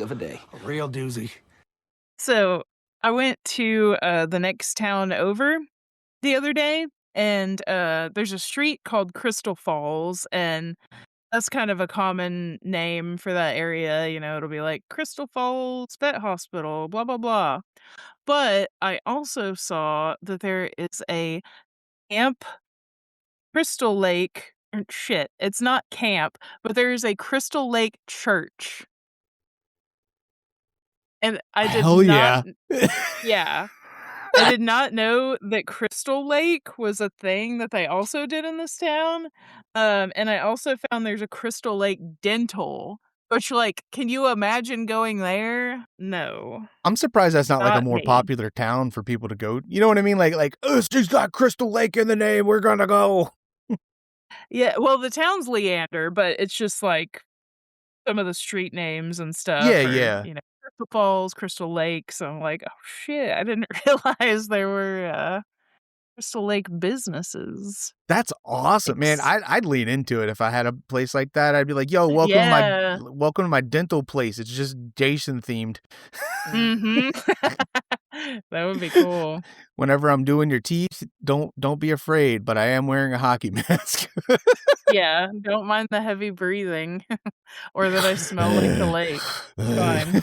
doozy of a day. A real doozy. So I went to the next town over the other day, and there's a street called Crystal Falls, and that's kind of a common name for that area. It'll be like Crystal Falls Vet Hospital, blah, blah, blah. But I also saw that there is a Camp Crystal Lake. Shit, it's not camp, but there is a Crystal Lake church. And I did Hell not. yeah. Yeah. I did not know that Crystal Lake was a thing that they also did in this town. And I also found there's a Crystal Lake Dental, which, can you imagine going there? No. I'm surprised that's not like a Not more me. popular town for people to go. You know what I mean? Like, oh, she's got Crystal Lake in the name. We're gonna go. Yeah, well, the town's Leander, but it's just like some of the street names and stuff Yeah, are, yeah. Crystal Falls, Crystal Lake. So I'm like, oh shit, I didn't realize there were Crystal Lake businesses. That's awesome, man. I'd lean into it if I had a place like that. I'd be like, yo, welcome to my dental place. It's just Jason themed. Mm-hmm. That would be cool. Whenever I'm doing your teeth, don't be afraid, but I am wearing a hockey mask. Yeah, don't mind the heavy breathing or that I smell like the lake. Fine.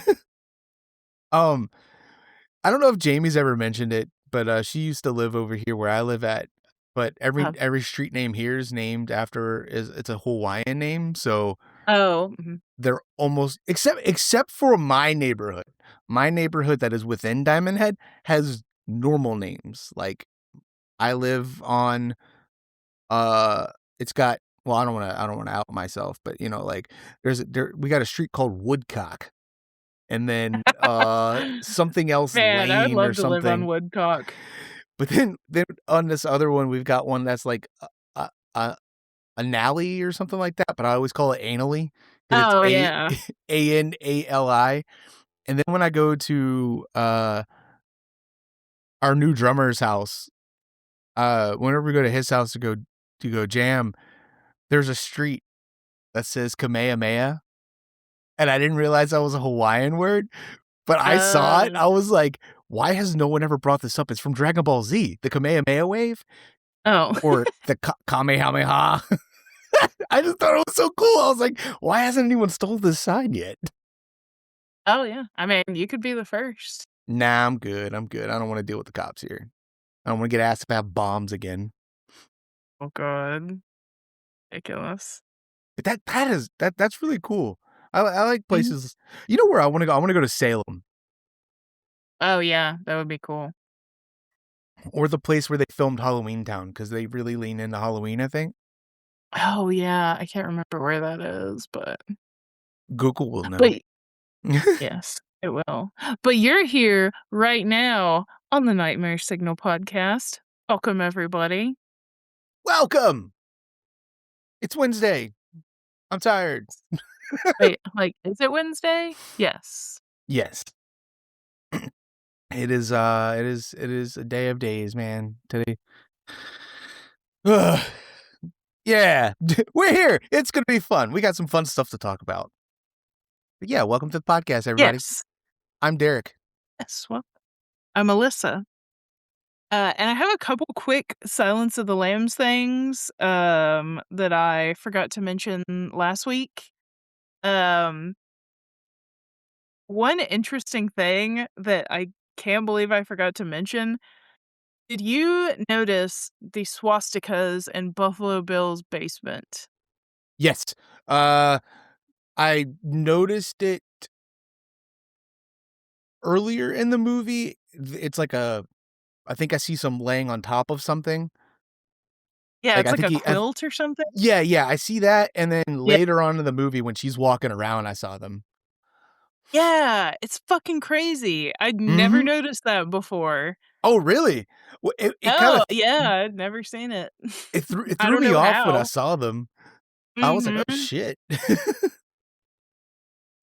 I don't know if Jamie's ever mentioned it, but she used to live over here where I live at. But every street name here is named after it's a Hawaiian name, so they're almost except for my neighborhood. My neighborhood that is within Diamond Head has normal names. Like I live on it's got I don't want to out myself, but like we got a street called Woodcock. And then something else Man, I'd Lane love or to something. live on Woodcock. But then on this other one, we've got one that's like a Anali or something like that, but I always call it Anally. Oh, yeah. Anali. And then when I go to our new drummer's house, whenever we go to his house to go jam, there's a street that says Kamehameha. And I didn't realize that was a Hawaiian word, but I saw it. I was like, why has no one ever brought this up? It's from Dragon Ball Z, the Kamehameha wave. Oh. Or the Kamehameha. I just thought it was so cool. I was like, why hasn't anyone stole this sign yet? Oh, yeah. I mean, you could be the first. Nah, I'm good. I don't want to deal with the cops here. I don't want to get asked if I have bombs again. Oh, God. Ridiculous. But that's really cool. I like places. You know where I want to go? I want to go to Salem. Oh, yeah. That would be cool. Or the place where they filmed Halloween Town, because they really lean into Halloween, I think. Oh, yeah. I can't remember where that is, but Google will know. But yes, it will. But you're here right now on the Nightmare Signal podcast. Welcome, everybody. Welcome. It's Wednesday. I'm tired. Wait, is it Wednesday? Yes. Yes. It is a day of days, man. Today. Yeah. We're here. It's going to be fun. We got some fun stuff to talk about. But yeah, welcome to the podcast, everybody. Yes. I'm Derek. Yes, well, I'm Alyssa. And I have a couple quick Silence of the Lambs things that I forgot to mention last week. One interesting thing that I can't believe I forgot to mention. Did you notice the swastikas in Buffalo Bill's basement? Yes. I noticed it earlier in the movie. It's like I think I see some laying on top of something. Yeah, it's like a quilt or something. Yeah, I see that. And then later on in the movie, when she's walking around, I saw them. Yeah, it's fucking crazy. I'd never noticed that before. Oh, really? Well, yeah, I'd never seen it. It threw me off when I saw them. I was like, oh, shit.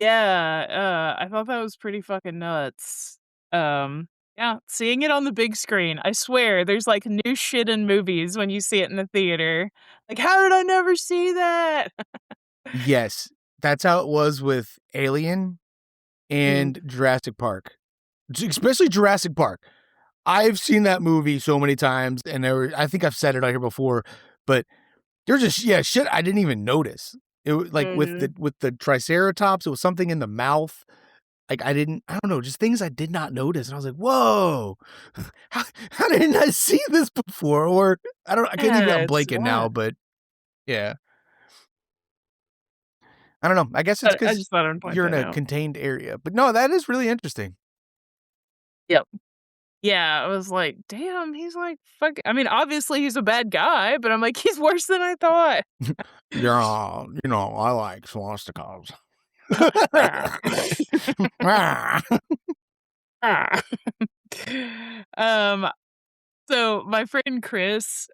Yeah, I thought that was pretty fucking nuts. Yeah, seeing it on the big screen, I swear, there's like new shit in movies when you see it in the theater. Like, how did I never see that? Yes, that's how it was with Alien. and Jurassic Park. Especially Jurassic Park. I've seen that movie so many times, and I think I've said it out here before, but there's just shit I didn't even notice. It was like with the Triceratops, it was something in the mouth. Like I don't know, just things I did not notice. And I was like, whoa, how didn't I see this before? Or I can't even, I'm blanking now, but yeah. I don't know. I guess it's I because just thought I'd point you're in that a out. contained area. But no, that is really interesting. Yep. Yeah, I was like, "Damn, he's like fuck." I mean, obviously he's a bad guy, but I'm like, he's worse than I thought. Yeah, I like swastikas. Um, so my friend Chris,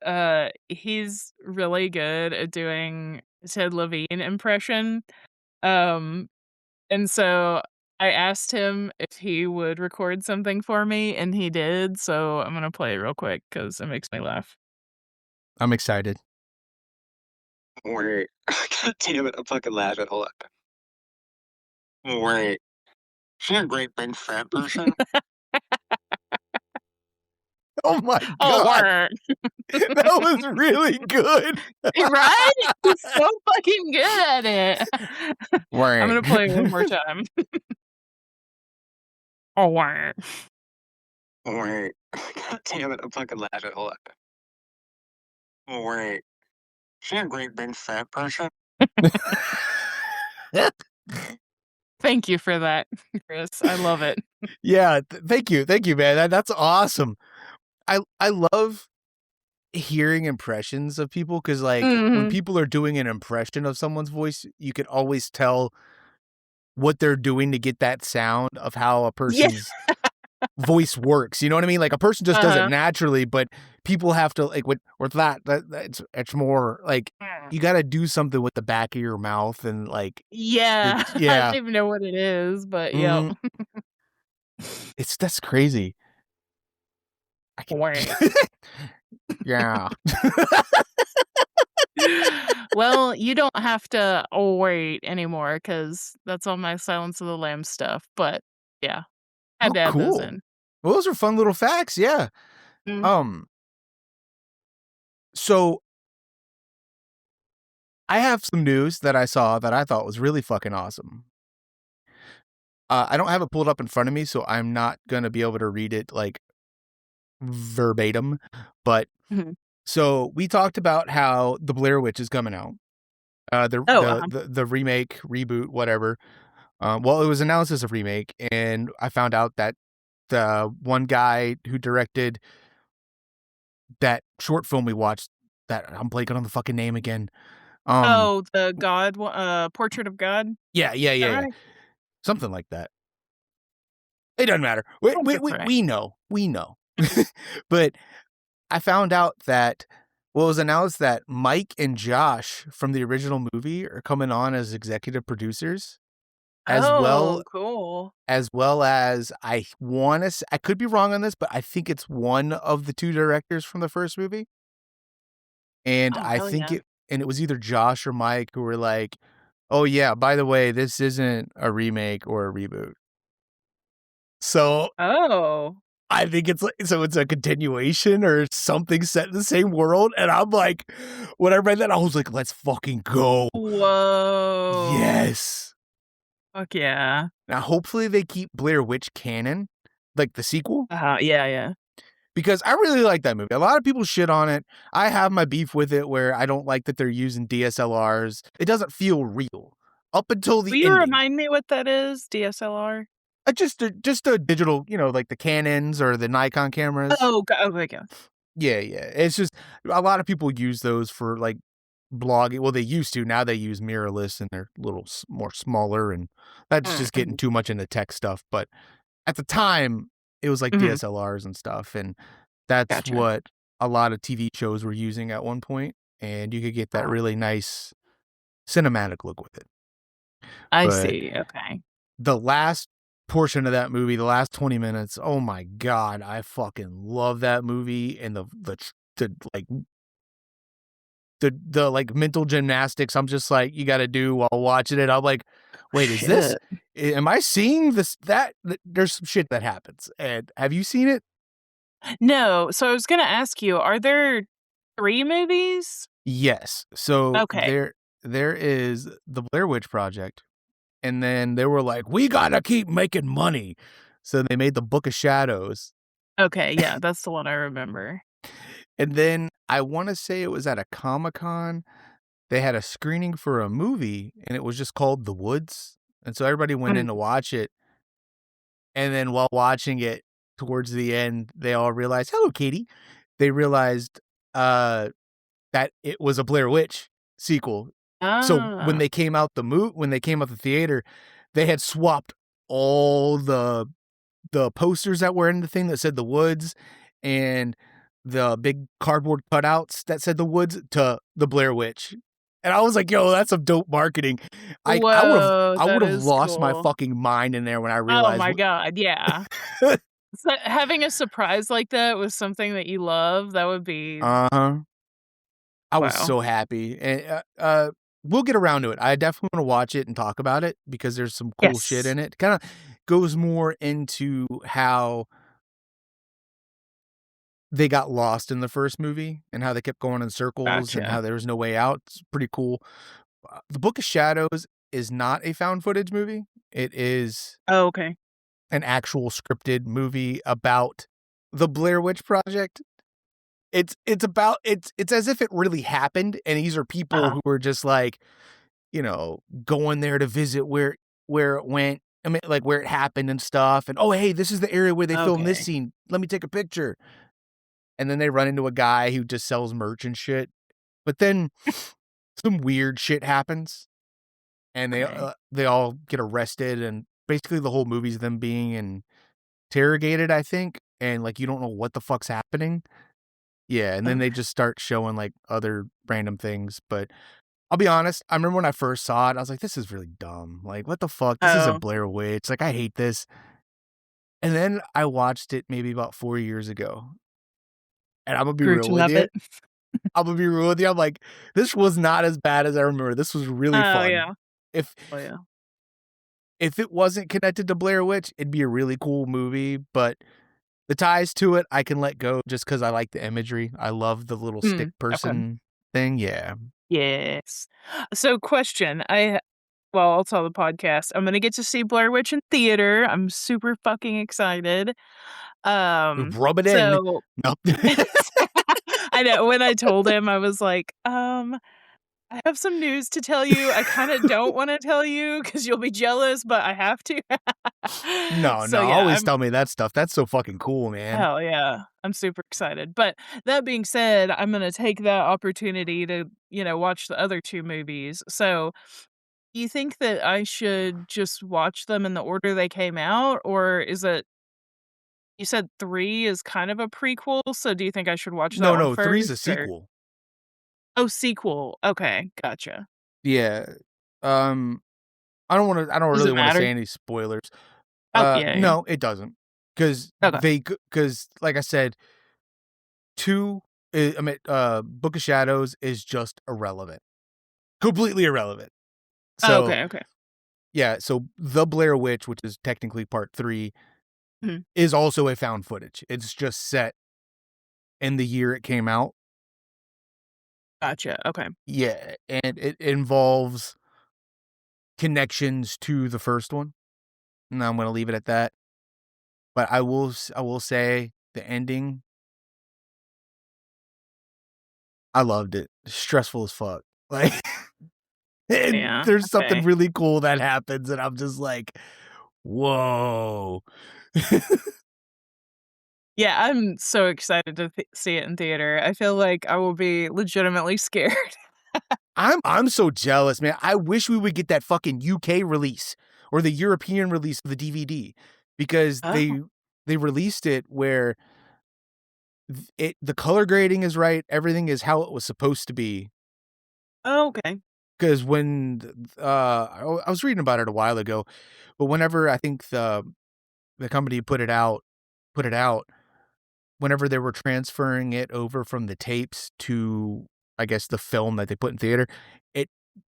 he's really good at doing Ted Levine impression. Um, and so I asked him if he would record something for me, and he did. So I'm gonna play it real quick because it makes me laugh. I'm excited. Wait. God damn it, I'm fucking laughing. Hold up. Wait. She a great big fat person? Oh my Oh, god. word. That was really good. Right? He's so fucking good at it. I'm Wait. gonna play it one more time. Oh, word. Wait. God damn it, I'm fucking laughing. Hold up. Wait. She a great big fat person? Thank you for that, Chris. I love it. Yeah, thank you, man. That's awesome. I love hearing impressions of people because, like, when Mhm. people are doing an impression of someone's voice, you can always tell what they're doing to get that sound of how a Yeah. person's voice works. You know what I mean? Like a person just does it Uh-huh. naturally, but people have to like with that it's more like Mm. you got to do something with the back of your mouth and like Yeah. I don't yeah. even know what it is, but yep. Mhm. That's crazy. I Wait. can Yeah. Well, you don't have to wait anymore because that's all my Silence of the Lambs stuff, but yeah, Oh, had to add those cool. in. Well, those are fun little facts. Yeah. Mm. Um, so I have some news that I saw that I thought was really fucking awesome. I don't have it pulled up in front of me, so I'm not gonna be able to read it like verbatim. But Mhm. so we talked about how the Blair Witch is coming out. Oh, uh-huh. The remake, reboot, whatever. Well, it was announced as a remake, and I found out that the one guy who directed that short film we watched, that I'm blanking on the fucking name again. Oh, the God Portrait of God? Is that Yeah. right? Something like that. It doesn't matter. I think that's right. We know. But I found out that well, it was announced that Mike and Josh from the original movie are coming on as executive producers, as Oh, well cool. as I could be wrong on this, but I think it's one of the two directors from the first movie. And Oh, hell yeah. it was either Josh or Mike who were like, "Oh yeah, by the way, this isn't a remake or a reboot." So Oh. I think it's a continuation or something set in the same world. And I'm like, when I read that, I was like, let's fucking go. Whoa. Yes. Fuck yeah. Now, hopefully they keep Blair Witch canon, like the sequel, Uh-huh, yeah. because I really like that movie. A lot of people shit on it. I have my beef with it where I don't like that they're using DSLRs. It doesn't feel real up until Will the you ending. remind me what that is? DSLR? Just a digital, like the Canons or the Nikon cameras. Oh, go okay, go. Yeah. It's just a lot of people use those for like blogging. Well, they used to. Now they use mirrorless and they're a little more smaller, and that's just getting Mhm. too much into tech stuff. But at the time, it was like Mhm. DSLRs and stuff, and that's Gotcha. what a lot of TV shows were using at one point, and you could get that Oh, really nice cinematic look with it. I But see, okay. the last portion of that movie, the last 20 minutes, oh my god, I fucking love that movie and the like the like mental gymnastics I'm just like you got to do while watching it. I'm like, wait, is this? Am I seeing this? That there's some shit that happens. And have you seen it? No. So I was gonna ask you, are there 3 movies? Yes. So Okay. there is the Blair Witch Project, and then they were like, we gotta keep making money, so they made the Book of Shadows. Okay, yeah, that's the one I remember. And then I want to say it was at a Comic-Con. They had a screening for a movie, and it was just called The Woods. And so everybody went in to Mm. watch it. And then while watching it, towards the end, they all realized, "Hello, Katie." They realized that it was a Blair Witch sequel. So when Ah. they came out when they came out the theater, they had swapped all the posters that were in the thing that said The Woods and the big cardboard cutouts that said The Woods to the Blair Witch. And I was like, "Yo, that's some dope marketing." Whoa, I that would have is lost my cool. fucking mind in there when I Oh realized my what god, yeah. So, having a surprise like that with something that you love, that would be Uh-huh. I was wow. so happy. And we'll get around to it. I definitely want to watch it and talk about it because there's some cool shit Yes. in it. Kind of goes more into how they got lost in the first movie and how they kept going in circles and how Gotcha. there was no way out. It's pretty cool. The Book of Shadows is not a found footage movie. It is Oh, okay. an actual scripted movie about the Blair Witch Project. It's about it's as if it really happened, and these are people Uh-huh. who are just like, going there to visit where it went. I mean, like where it happened and stuff. And oh, hey, this is the area where they filmed this Okay. scene. Let me take a picture. And then they run into a guy who just sells merch and shit. But then some weird shit happens, and Okay. they all get arrested, and basically the whole movie's them being interrogated, I think, and like you don't know what the fuck's happening. Yeah, and then they Okay. just start showing like other random things. But I'll be honest, I remember when I first saw it, I was like, this is really dumb. Like, what the fuck? This isn't Oh, Blair Witch. Like, I hate this. And then I watched it maybe about 4 years ago. And I'm gonna be grew real to with love you. it. I'm gonna be real with you. I'm like, this was not as bad as I remember. This was really Oh, fun. yeah. If Oh, yeah. if it wasn't connected to Blair Witch, it'd be a really cool movie. But the ties to it, I can let go just because I like the imagery. I love the little stick Okay. person thing. Yeah. Yes. So question, well, I'll tell the podcast. I'm gonna get to see Blair Witch in theater. I'm super fucking excited. Rub it in. So Nope. I know when I told him, I was like, I have some news to tell you. I kinda don't wanna tell you because 'cause you'll be jealous, but I have to." No, So, no, yeah, always tell me that stuff. That's so fucking cool, man. hell yeah. I'm super excited. But that being said, I'm gonna take that opportunity to, watch the other 2 movies. So, do you think that I should just watch them in the order they came out, or is it you said 3 is kind of a prequel, so do you think I should watch that No, one no, three's a first, or sequel. Oh, sequel. Okay, gotcha. Yeah. Um, I don't Does really it wanna say matter? any spoilers. Oh, yeah, yeah. No, it doesn't. 'Cause Okay. like I said, 2 Book of Shadows is just irrelevant. Completely irrelevant. Oh, So, okay, okay. yeah, so The Blair Witch, which is technically part 3, Mhm. is also a found footage. It's just set in the year it came out. Gotcha, okay. Yeah, and it involves connections to the first one, and I'm gonna leave it at that. But I will say the ending, I loved it. Stressful as fuck. Like, and Yeah, there's something okay. really cool that happens, and I'm just like, "Whoa." Yeah, I'm so excited to see it in theater. I feel like I will be legitimately scared. I'm so jealous, man. I wish we would get that fucking UK release or the European release of the DVD because Oh, they released it where the color grading is right, everything is how it was supposed to be. okay. 'Cause when I was reading about it a while ago, but whenever I think the company put it out, whenever they were transferring it over from the tapes to I guess, the film that they put in theater,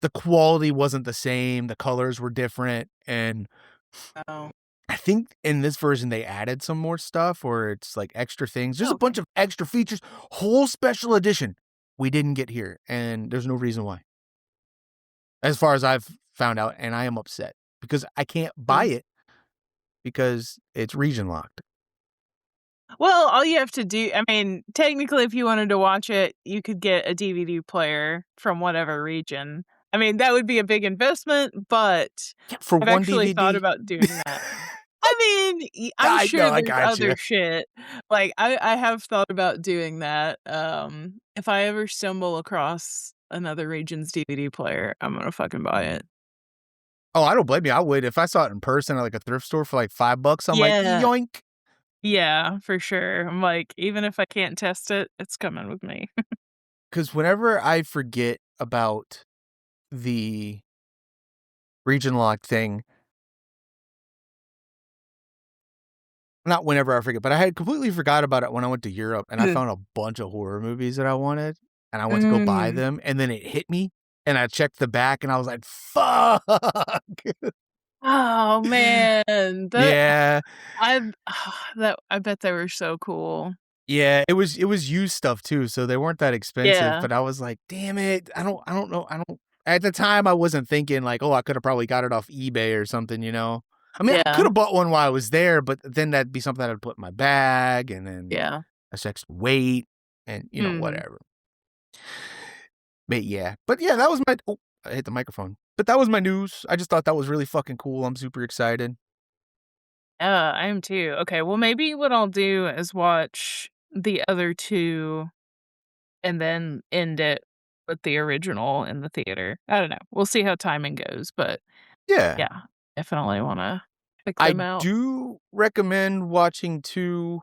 the quality wasn't the same, the colors were different, and Oh. I think in this version they added some more stuff, or it's like extra things. There's a bunch of extra features, whole special edition we didn't get here, and there's no reason why. As far as I've found out, and I am upset because I can't buy it because it's region locked. Well, all you have to do, I mean, technically, if you wanted to watch it, you could get a DVD player from whatever region. I mean, that would be a big investment, but For I've one actually thought DVD? about doing that. I mean, I'm I know, sure I there's other gotcha. shit. Like, I have thought about doing that. If I ever stumble across another region's DVD player, I'm gonna fucking buy it. Oh, I don't blame you. I would. If I saw it in person at like a thrift store for like $5, I'm like, Yeah. yoink. Yeah, for sure. I'm like, even if I can't test it, it's coming with me. Because whenever I forget about the region lock thing, not whenever I forget, but I had completely forgot about it when I went to Europe and I found a bunch of horror movies that I wanted and I went to go buy Mm. them and then it hit me and I checked the back and I was like, fuck. Oh, man. That Yeah. I that I bet they were so cool. Yeah, it was used stuff too, so they weren't that expensive, Yeah. but I was like, "Damn it, I don't know, I don't." At the time, I wasn't thinking like, "Oh, I could have probably got it off eBay or something," you know? I mean, I could Yeah. have bought one while I was there, but then that'd be something I'd put in my bag, and then Yeah. that's extra weight, and, Mhm. whatever. But yeah, that was my oh, I hit the microphone. But that was my news. I just thought that was really fucking cool. I'm super excited. Yeah, I am too. Okay, well, maybe what I'll do is watch the other 2 and then end it with the original in the theater. I don't know. We'll see how timing goes, but Yeah. yeah, definitely wanna check I them out. do recommend watching 2.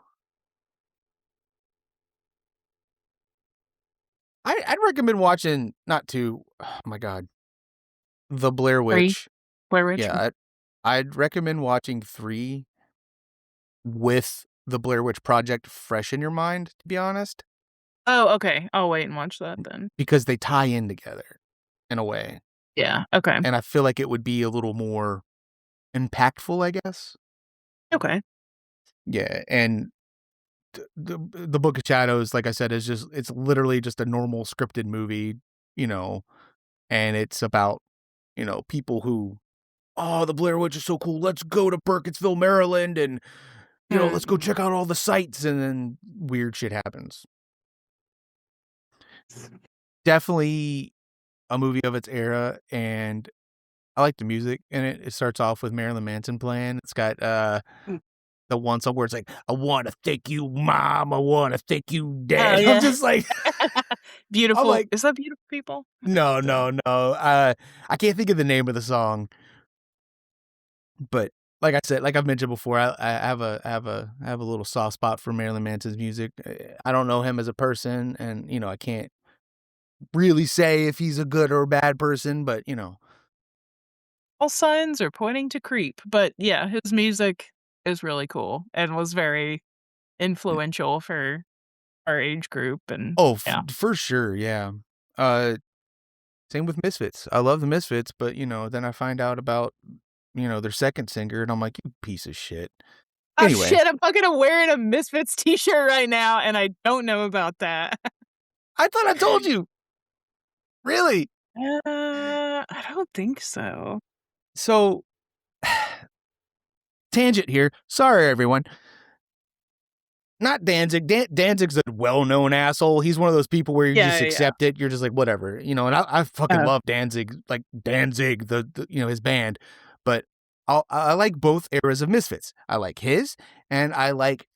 I'd recommend watching not 2, oh my god, The Blair 3? Witch. Blair Witch? Yeah, I'd recommend watching 3 with The Blair Witch Project fresh in your mind, to be honest, Oh, okay. I'll wait and watch that then. because they tie in together in a way, Yeah, okay. and I feel like it would be a little more impactful, I guess. Okay. Yeah, and the Book of Shadows, like I said, is just it's literally just a normal scripted movie, you know, and it's about, people who, "Oh, the Blair Witch is so cool. Let's go to Burkittsville, Maryland, and, let's go Mhm. check out all the sites," and then weird shit happens. Definitely a movie of its era, and I like the music in it. It starts off with Marilyn Manson playing. It's got, Mm. the one song where it's like, "I wanna thank you, mom. I wanna thank you, Oh, dad." I'm yeah. just like I'm Beautiful like, is that Beautiful People? I think "No, so. no, no." I can't think of the name of the song, but like I said, like I've mentioned before, I have a little soft spot for Marilyn Manson's music. I don't know him as a person, and I can't really say if he's a good or a bad person, but All signs are pointing to creep, but yeah, his music is really cool and was very influential for our age group and oh, yeah. for sure, yeah. Uh, Same with Misfits. I love the Misfits, but then I find out about their second singer, and I'm like, you piece of shit. Oh, Anyway, shit, I'm fucking wearing a Misfits t-shirt right now, and I don't know about that. I thought I told you. Really? I don't think so. So, tangent here. Sorry, everyone. Not Danzig. Danzig's a well-known asshole. He's one of those people where you Yeah, just yeah, yeah. accept it. You're just like, whatever, and I fucking Oh. love Danzig, like Danzig, his band. But I like both eras of Misfits. I like his, and I like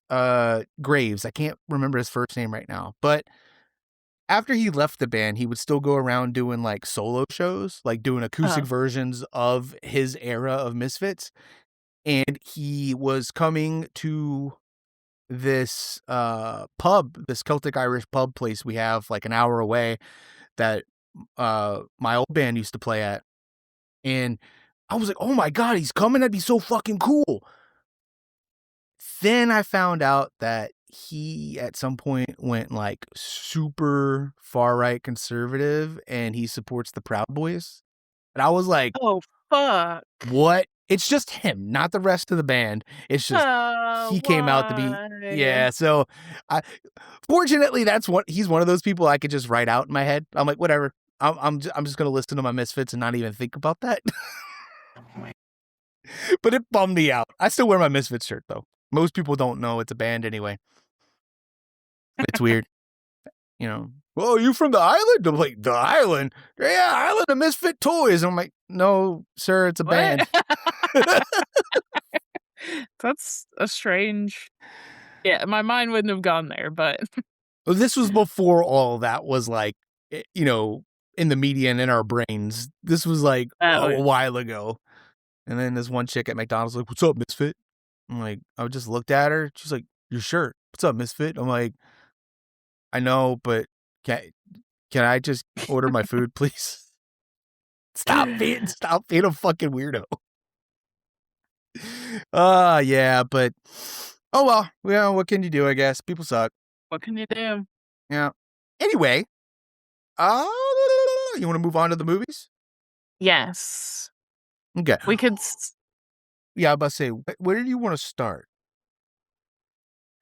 Graves. I can't remember his first name right now, but after he left the band, he would still go around doing like solo shows, like doing acoustic Oh. versions of his era of Misfits. And he was coming to this pub, this Celtic Irish pub place we have like an hour away that my old band used to play at. And I was like, "Oh my god, he's coming. That'd be so fucking cool." Then I found out that he at some point went like super far right conservative and he supports the Proud Boys. And I was like, oh fuck. What? It's just him, not the rest of the band. It's just he came out to be so I fortunately he's one of those people I could just write out in my head. I'm like, whatever. I'm just gonna listen to my Misfits and not even think about that. But it bummed me out. I still wear my Misfits shirt though. Most people don't know it's a band anyway. It's weird. You know, well, you from the island? I'm like, the island? Yeah, Island of Misfit Toys. I'm like, no, sir, it's a band. That's a strange. Yeah, my mind wouldn't have gone there, but well, this was before all that was like, you know, in the media and in our brains. This was like a while ago. And then this one chick at McDonald's like, "What's up, Misfit?" I'm like, I just looked at her. She's like, "Your shirt. What's up, Misfit?" I'm like, I know, but can I just order my food, please? Stop being a fucking weirdo. Yeah, but oh well. Well, what can you do, I guess? People suck. What can you do? Yeah. Anyway, you want to move on to the movies? Yes. Okay. We could Yeah, I was about to say, where do you want to start?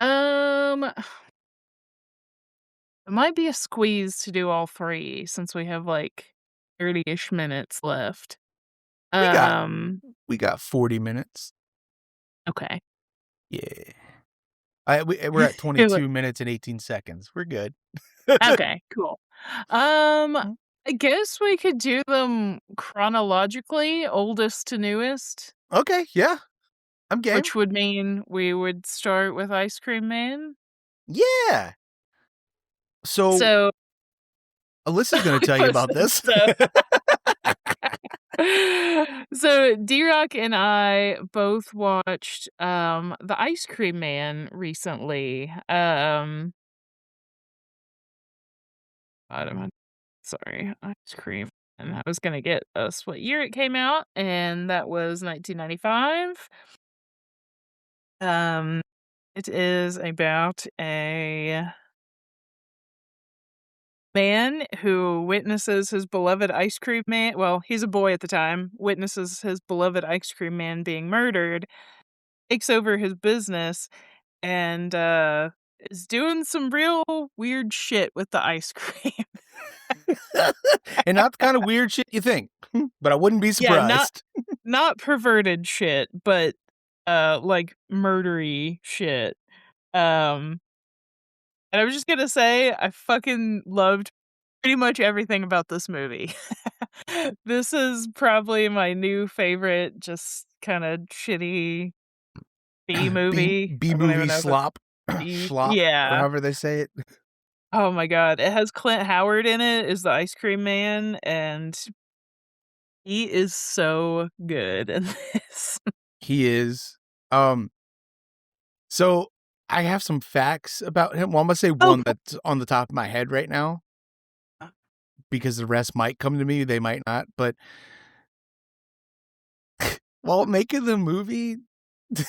It might be a squeeze to do all three since we have like 30-ish minutes left. We got 40 minutes. Okay. Yeah. We're at 22 minutes and 18 seconds. We're good. Okay, cool. I guess we could do them chronologically, oldest to newest. Okay, yeah. I'm game. Which would mean we would start with Ice Cream Man. Yeah. So Alyssa's going to tell you about this. So D-Rock and I both watched The Ice Cream Man recently. Sorry, Ice Cream. And I was gonna get us what year it came out, and that was 1995. It is about a man who witnesses his beloved ice cream man. Well, he's a boy at the time. Witnesses his beloved ice cream man being murdered. Takes over his business and is doing some real weird shit with the ice cream. And not the kind of weird shit you think, but I wouldn't be surprised. Yeah, not perverted shit, but like murdery shit. And I was just gonna say I fucking loved pretty much everything about this movie. This is probably my new favorite, just kind of shitty B movie. B movie slop. Schlop, yeah. or however they say it. Oh my god, it has Clint Howard in it as the ice cream man, and he is so good in this. He is. So I have some facts about him. Well, I'm gonna say one that's on the top of my head right now, because the rest might come to me, they might not. But while making the movie, the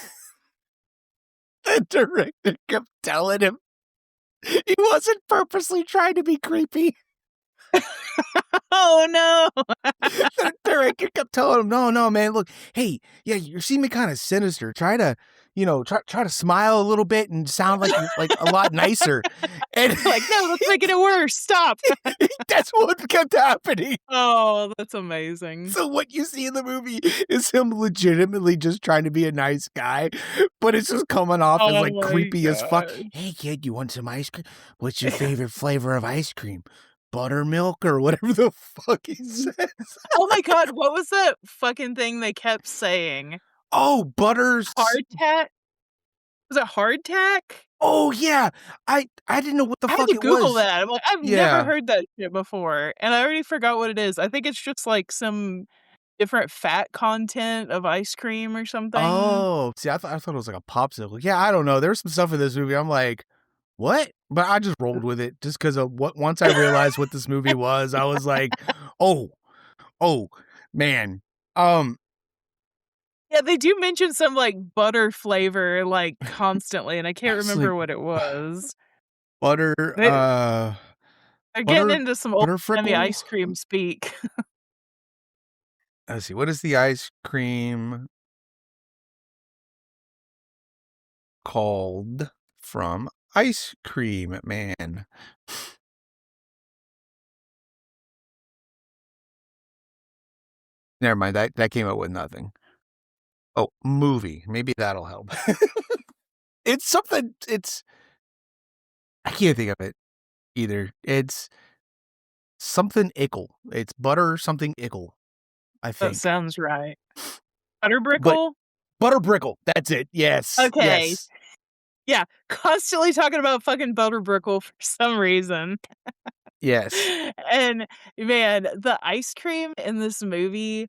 director kept telling him he wasn't purposely trying to be creepy. Oh no! The director kept telling him, "No, man. Look, hey, yeah, you're seeming kind of sinister. Try to, try to smile a little bit and sound like a lot nicer." And like, no, that's making it worse. Stop. That's what kept happening. Oh, that's amazing. So what you see in the movie is him legitimately just trying to be a nice guy, but it's just coming off as like creepy as fuck. Hey kid, you want some ice cream? What's your favorite flavor of ice cream? Buttermilk or whatever the fuck he says. Oh my god, what was that fucking thing they kept saying? Oh, butters. Hardtack? Was it hardtack? Oh yeah. I didn't know what the fuck it was. I had to Google that. I'm like, I've never heard that shit before. And I already forgot what it is. I think it's just like some different fat content of ice cream or something. Oh, see, I thought it was like a popsicle. Yeah, I don't know. There's some stuff in this movie. I'm like, what? But I just rolled with it just because of once I realized what this movie was, I was like, oh, man. Yeah, they do mention some, like, butter flavor, like, constantly, and I can't It's like remember what it was. butter, They they're getting butter into some butter old-timey frickle? ice cream speak. Let's see, what is the ice cream called from Ice Cream Man? Never mind, that came up with nothing. Oh, movie. Maybe that'll help. It's something, I can't think of it either. It's something ickle. It's butter something ickle, I That think. sounds right. But Butterbrickle? butter brickle. That's it. Yes. Okay. Yes. Yeah, constantly talking about fucking Butterbrickle for some reason. Yes. And, man, the ice cream in this movie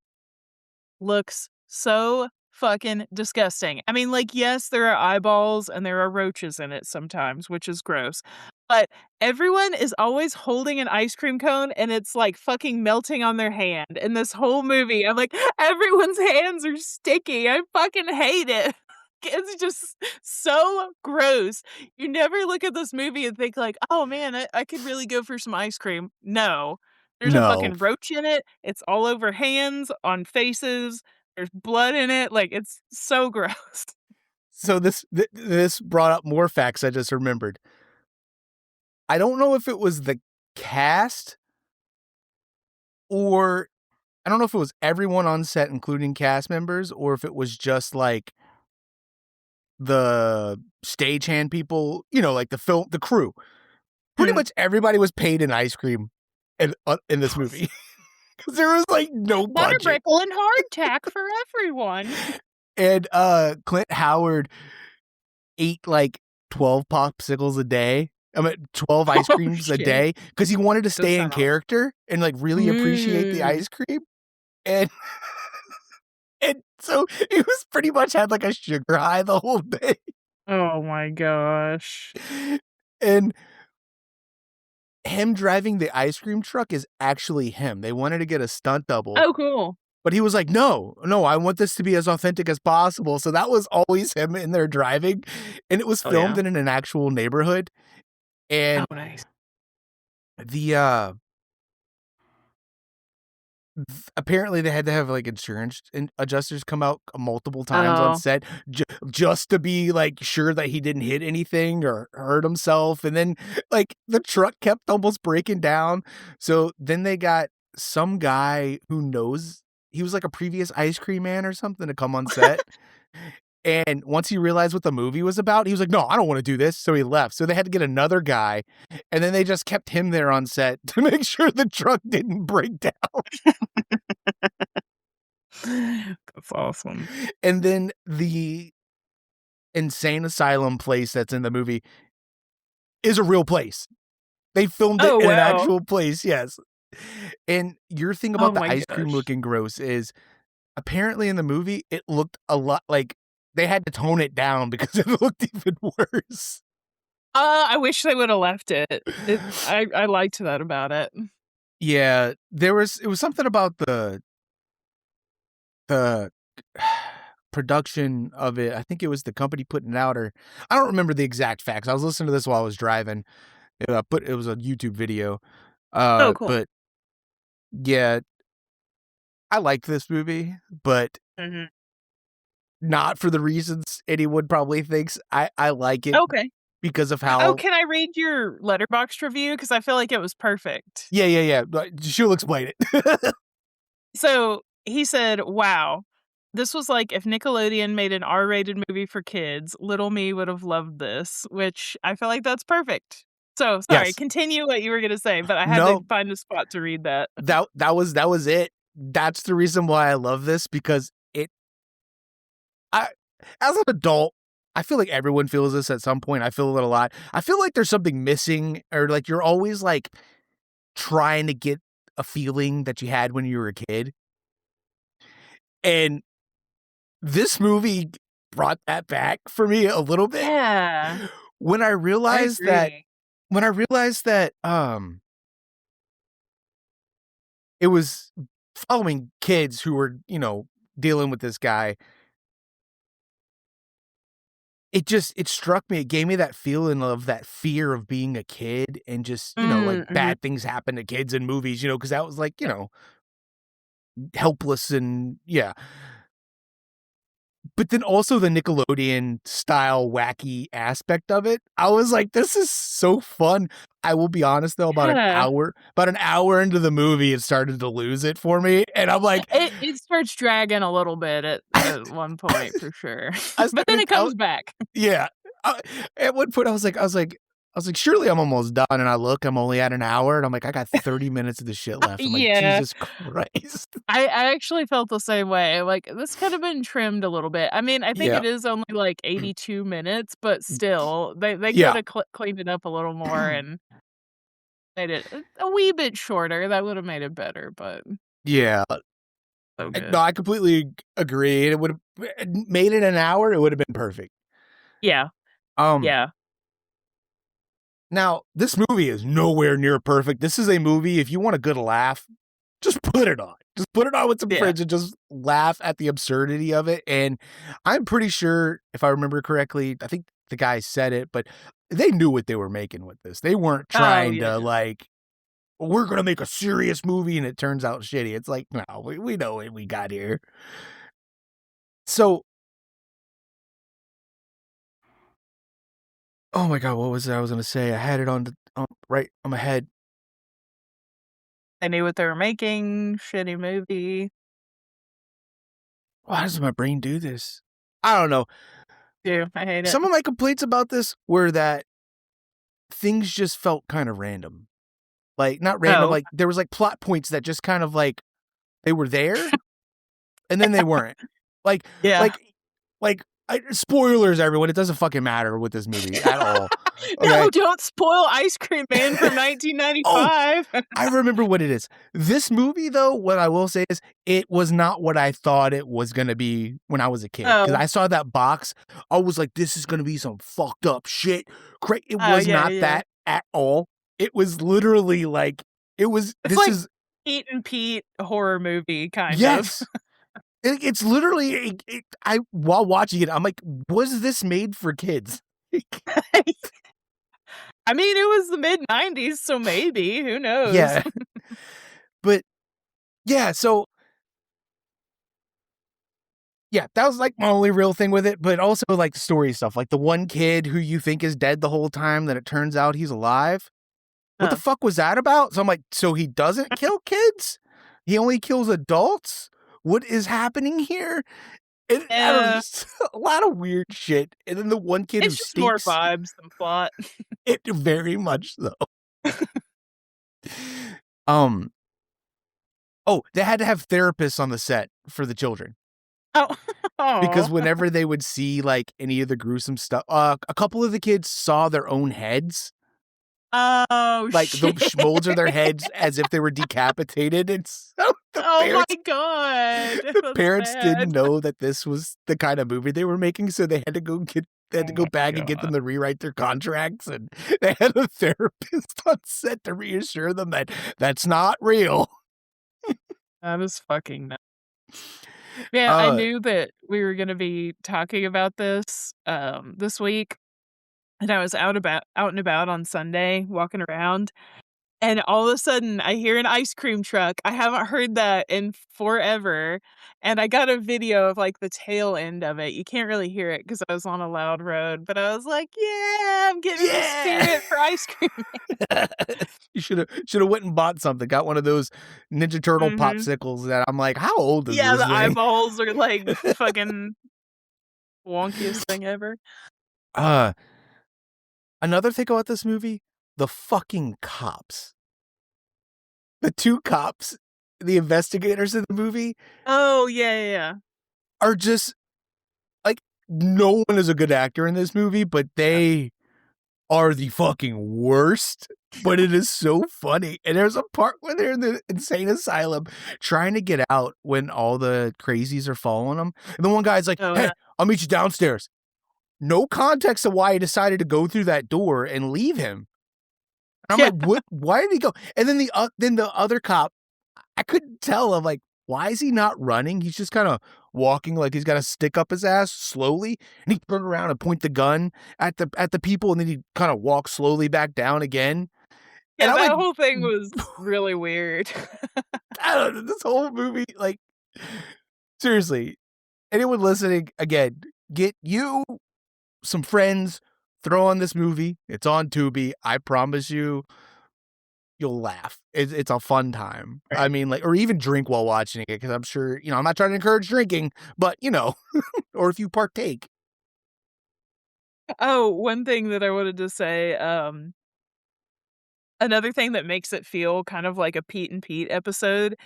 looks so fucking disgusting. I mean, like, yes, there are eyeballs and there are roaches in it sometimes, which is gross. But everyone is always holding an ice cream cone and it's like fucking melting on their hand. In this whole movie, I'm like, everyone's hands are sticky. I fucking hate it. It's just so gross. You never look at this movie and think like, oh man, I could really go for some ice cream. No, there's a No. fucking roach in it. It's all over hands, on faces. There's blood in it. Like, it's so gross. So this brought up more facts I just remembered. I don't know if it was the cast or I don't know if it was everyone on set, including cast members, or if it was just like the stagehand people, like the crew. Pretty Mhm. much everybody was paid in ice cream in this movie because there was like no budget. Butterbrickle and hardtack for everyone. And Clint Howard ate like 12 popsicles a day. I mean, 12 ice Oh, creams a shit. day because he wanted to Does stay in sound awful. character and like really appreciate the Mm. ice cream. And and so he was pretty much had like a sugar high the whole day. Oh my gosh. And him driving the ice cream truck is actually him. They wanted to get a stunt double, Oh, cool. but he was like, no, I want this to be as authentic as possible. So that was always him in there driving. And it was Oh, filmed yeah. in an actual neighborhood. Oh, And nice. the apparently they had to have like insurance adjusters come out multiple times on Oh. set just to be like sure that he didn't hit anything or hurt himself. And then like the truck kept almost breaking down. So then they got some guy who knows he was like a previous ice cream man or something to come on set. And once he realized what the movie was about, he was like, no, I don't want to do this. So he left. So they had to get another guy. And then they just kept him there on set to make sure the truck didn't break down. That's awesome. And then the insane asylum place that's in the movie is a real place. They filmed it Oh, in an wow. actual place, yes. And your thing Oh about the my ice cream gosh. looking gross is apparently in the movie, it looked a lot like they had to tone it down because it looked even worse. I wish they woulda left it. I liked that about it. Yeah, it was something about the production of it. I think it was the company putting it out, or I don't remember the exact facts. I was listening to this while I was driving. It was a YouTube video. Oh, cool. But yeah, I like this movie, but Mhm. not for the reasons anyone probably thinks. I like it Okay. because of Oh, how. can I read your Letterboxd review? Because I feel like it was perfect. Yeah. She'll explain it. So, he said, "Wow. This was like if Nickelodeon made an R-rated movie for kids, little me would have loved this," which I feel like that's perfect. So, sorry, Yes. continue what you were gonna say, but I had to No, find a spot to read that. that was it. That's the reason why I love this because I as an adult, I feel like everyone feels this at some point. I feel it a lot. I feel like there's something missing or like you're always like trying to get a feeling that you had when you were a kid. And this movie brought that back for me a little bit. Yeah, When I I realized that agree. when I realized that it was following kids who were, dealing with this guy it struck me. It gave me that feeling of that fear of being a kid and just, like bad things happen to kids in movies, because that was like, helpless and yeah. But then also the Nickelodeon style wacky aspect of it. I was like, this is so fun. I will be honest though, about an hour into the movie, it started to lose it for me. And I'm like, it starts dragging a little bit at one point for sure. But then it comes back. Yeah. At one point I was like, surely I'm almost done. And I look, I'm only at an hour. And I'm like, I got 30 minutes of this shit left. I'm like, Jesus Christ. I actually felt the same way. Like, this could have been trimmed a little bit. I mean, I think it is only like 82 minutes, but still, they could have cleaned it up a little more and made it a wee bit shorter. That would have made it better, but yeah. So good. No, I completely agree. It would have made it an hour. It would have been perfect. Yeah. Yeah. Now, this movie is nowhere near perfect. This is a movie, if you want a good laugh, just put it on. Just put it on with some friends and just laugh at the absurdity of it. And I'm pretty sure, if I remember correctly, I think the guy said it, but they knew what they were making with this. They weren't trying to like, we're going to make a serious movie and it turns out shitty. It's like, no, we know what we got here. So, oh my God, what was it I was going to say? I had it right on my head. I knew what they were making. Shitty movie. Why does my brain do this? I don't know. Yeah, I hate it. Some of my complaints about this were that things just felt kind of random. Like, not random, like, there was, like, plot points that just kind of, like, they were there, and then they weren't. Like, spoilers, everyone, it doesn't fucking matter with this movie at all. Okay? No, don't spoil Ice Cream Man from 1995. I remember what it is. This movie, though, what I will say is, it was not what I thought it was gonna be when I was a kid. Because I saw that box, I was like, this is gonna be some fucked up shit. It was not that at all. It was literally like, It's like Pete and Pete horror movie, kind yes. of. It's literally, while watching it, I'm like, was this made for kids? I mean, it was the mid-90s, so maybe. Who knows? Yeah. But, yeah, so yeah, that was, like, my only real thing with it, but also, like, the story stuff. Like, the one kid who you think is dead the whole time, that it turns out he's alive. What the fuck was that about? So I'm like, so he doesn't kill kids? He only kills adults? What is happening here? I don't know, just a lot of weird shit. And then the one kid who It's just stinks. more vibes than plot. It very much so. Oh, they had to have therapists on the set for the children. Oh. Because whenever they would see, like, any of the gruesome stuff, a couple of the kids saw their own heads. Oh, like, shit. the molds of their heads as if they were decapitated. And so my God. The parents didn't know that this was the kind of movie they were making, so they had to go back and get them to rewrite their contracts, and they had a therapist on set to reassure them that that's not real. That is fucking nuts. Yeah, I knew that we were gonna be talking about this week. And I was out and about on Sunday, walking around, and all of a sudden, I hear an ice cream truck. I haven't heard that in forever, and I got a video of, like, the tail end of it. You can't really hear it because I was on a loud road, but I was like, "Yeah, I'm getting the spirit for Ice Cream Man." You shoulda went and bought something, got one of those Ninja Turtle popsicles that I'm like, how old is this the thing? eyeballs are, like, fucking wonkiest thing ever. Another thing about this movie, the fucking cops. The two cops, the investigators in the movie. Oh, yeah. Are just, like, no one is a good actor in this movie, but they are the fucking worst. But it is so funny. And there's a part where they're in the insane asylum trying to get out when all the crazies are following them. And the one guy's like, hey, I'll meet you downstairs. No context of why he decided to go through that door and leave him. And I'm like, what? Why did he go? And then the other cop, I couldn't tell. I'm like, why is he not running? He's just kind of walking like he's got a stick up his ass slowly, and he'd turn around and point the gun at the people, and then he'd kind of walk slowly back down again. And Yeah, I that like, whole thing was really weird. I don't know, this whole movie, like, seriously, anyone listening, again, get you some friends, throw on this movie. It's on Tubi. I promise you'll laugh. It's a fun time. I Right. mean, like, or even drink while watching it, because I'm sure, I'm not trying to encourage drinking, but, or if you partake. Oh, one thing that I wanted to say, another thing that makes it feel kind of like a Pete and Pete episode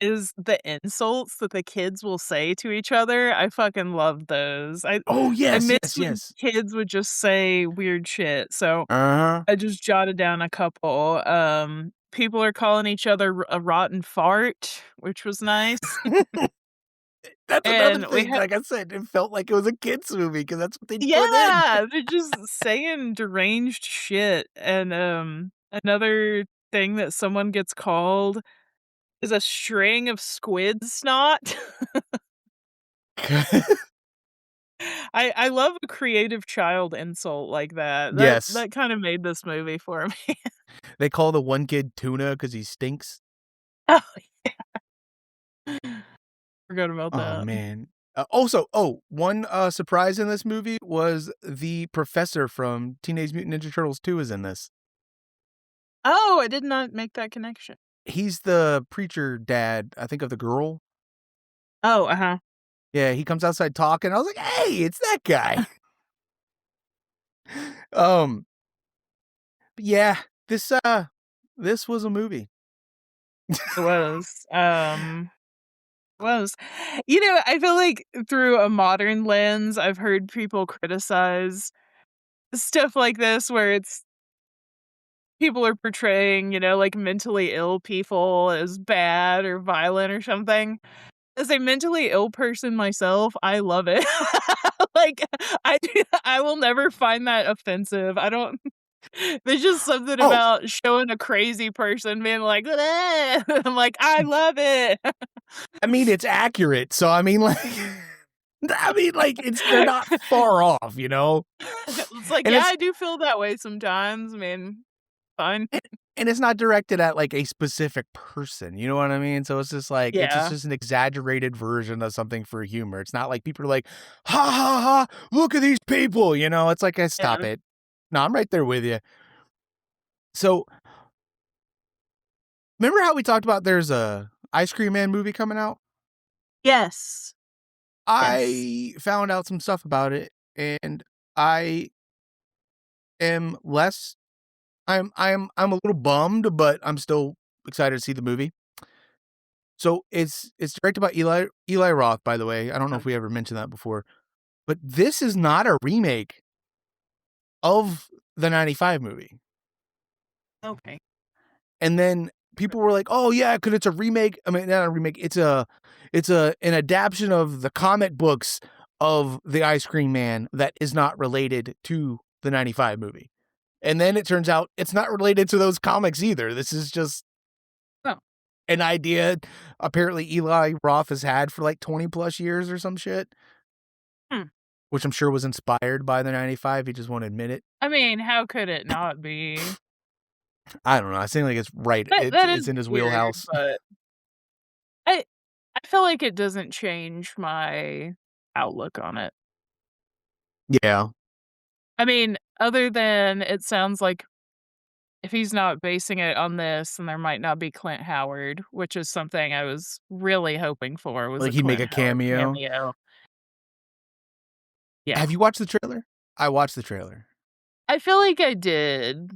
is the insults that the kids will say to each other. I fucking love those. Oh, I yes, miss yes, when yes. kids would just say weird shit, so Uh-huh. I just jotted down a couple. People are calling each other a rotten fart, which was nice. That's another And we thing, had like I said, it felt like it was a kid's movie, because that's what they put in. Yeah, they're just saying deranged shit, and, another thing that someone gets called is a string of squid snot. I love a creative child insult like that. That Yes. that kinda made this movie for me. They call the one kid Tuna because he stinks. Oh, forgot about Oh, that. man. One surprise in this movie was the professor from Teenage Mutant Ninja Turtles 2 is in this. Oh, I did not make that connection. He's the preacher dad, I think, of the girl. Oh, uh-huh. Yeah, he comes outside talking. I was like, "Hey, it's that guy." Um, but yeah, this was a movie. It was, was. I feel like through a modern lens, I've heard people criticize stuff like this where it's people are portraying, like mentally ill people as bad or violent or something. As a mentally ill person myself, I love it. Like, I will never find that offensive. I don't there's just something Oh, about showing a crazy person being like, "Ah." I'm like, "I love it." I mean, it's accurate, so I mean, like they're not far off, you know? It's like, And "Yeah, it's I do feel that way sometimes." I mean, fine. and and it's not directed at, like, a specific person, you know what I mean? So it's just like it's Yeah. just an exaggerated version of something for humor. It's not like people are like, "Ha, ha, ha, look at these people," you know? It's like, stop Yeah. it." No, I'm right there with you. So, remember how we talked about there's a Ice Cream Man movie coming out? Yes. Yes. I found out some stuff about it, and I am less I'm a little bummed, but I'm still excited to see the movie. So it's directed by Eli Roth, by the way. I don't know if we ever mentioned that before, but this is not a remake of the '95 movie. Okay. And then people were like, "Oh yeah, 'cause it's a remake." I mean, not a remake. It's an adaptation of the comic books of the Ice Cream Man that is not related to the '95 movie. And then it turns out it's not related to those comics either. This is just Oh. an idea apparently Eli Roth has had for like 20 plus years or some shit, Hmm. which I'm sure was inspired by the '95. He just won't admit it. I mean, how could it not be? I don't know. I think like it's right. That It's is in his weird, wheelhouse. but I I feel like it doesn't change my outlook on it. Yeah. I mean, other than it sounds like if he's not basing it on this, then there might not be Clint Howard, which is something I was really hoping for was Like a he'd make Clint a Howard cameo. cameo. Yeah. Have you watched the trailer? I watched the trailer. I feel like I did.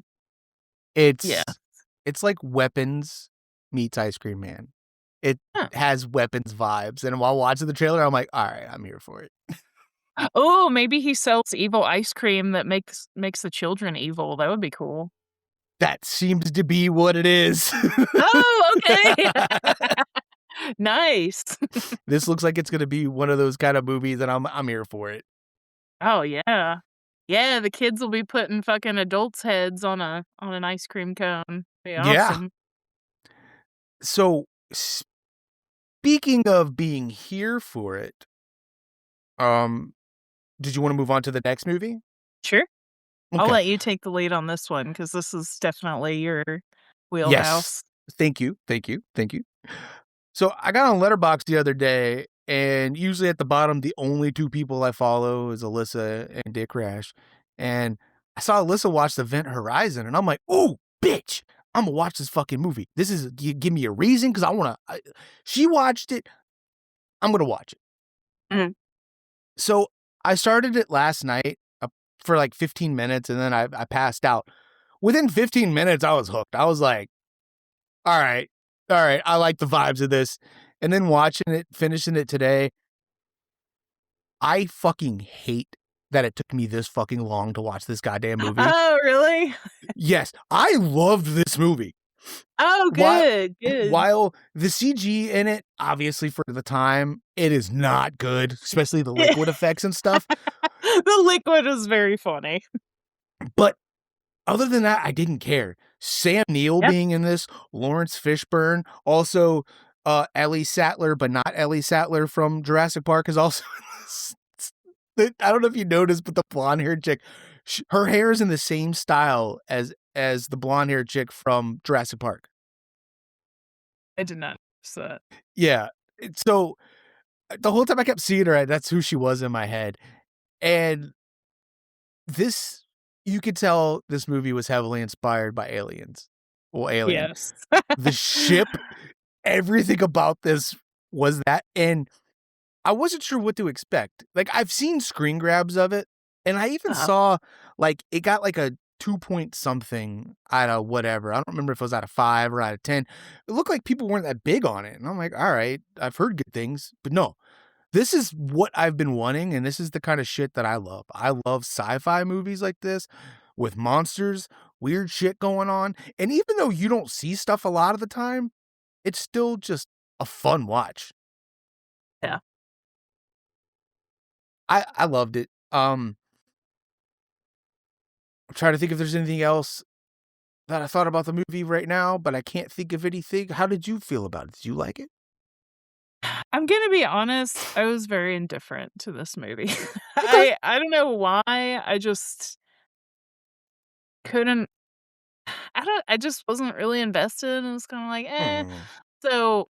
Yeah. It's it's like Weapons meets Ice Cream Man. It Huh. has Weapons vibes, and while watching the trailer, I'm like, "All right, I'm here for it." Oh, maybe he sells evil ice cream that makes the children evil. That would be cool. That seems to be what it is. Oh, okay. Nice. This looks like it's gonna be one of those kind of movies, and I'm here for it. Oh, yeah. Yeah, the kids will be putting fucking adults' heads on an ice cream cone. Be Yeah. awesome. So, speaking of being here for it, Did you wanna move on to the next movie? Sure. I'll Okay. let you take the lead on this one because this is definitely your Yes. wheelhouse. Thank you, thank you, thank you. So, I got on Letterboxd the other day, and usually at the bottom, the only 2 people I follow is Alyssa and Dick Rash, and I saw Alyssa watch the Event Horizon, and I'm like, "Ooh, bitch, Imma watch this fucking movie. This is gi give me a reason 'cause I wanna she watched it, I'm gonna watch it." Mhm. So, I started it last night, for, like, 15 minutes, and then I passed out. Within 15 minutes, I was hooked. I was like, "Alright, alright, I like the vibes of this." And then watching it, finishing it today, I fucking hate that it took me this fucking long to watch this goddamn movie. Oh, really? Yes, I loved this movie. Oh, While good, good. while the CG in it, obviously for the time, it is not good, especially the Yeah. liquid effects and stuff, The liquid is very funny. but other than that, I didn't care. Sam Neill Yeah. being in this, Lawrence Fishburne, also, Ellie Sattler, but not Ellie Sattler from Jurassic Park is also in this. I don't know if you noticed, but the blonde-haired chick, her hair is in the same style as the blonde-haired chick from Jurassic Park. I did not notice that. Yeah, so, the whole time I kept seeing her, that's who she was in my head, and this you could tell this movie was heavily inspired by Aliens. Well, Alien. Yes. The ship, everything about this was that, and I wasn't sure what to expect. Like, I've seen screen grabs of it, and I even Uh-huh. saw, like, it got, like, a 2 point something out of whatever. I don't remember if it was out of 5 or out of 10. It looked like people weren't that big on it, and I'm like, "Alright, I've heard good things," but no. This is what I've been wanting, and this is the kinda shit that I love. I love sci-fi movies like this with monsters, weird shit going on, and even though you don't see stuff a lot of the time, it's still just a fun watch. Yeah. I loved it. I'm trying to think if there's anything else that I thought about the movie right now, but I can't think of anything. How did you feel about it? Did you like it? I'm gonna be honest, I was very indifferent to this movie. Okay. I don't know why, I just couldn't I just wasn't really invested and was kinda like, "Eh." Hmm. So,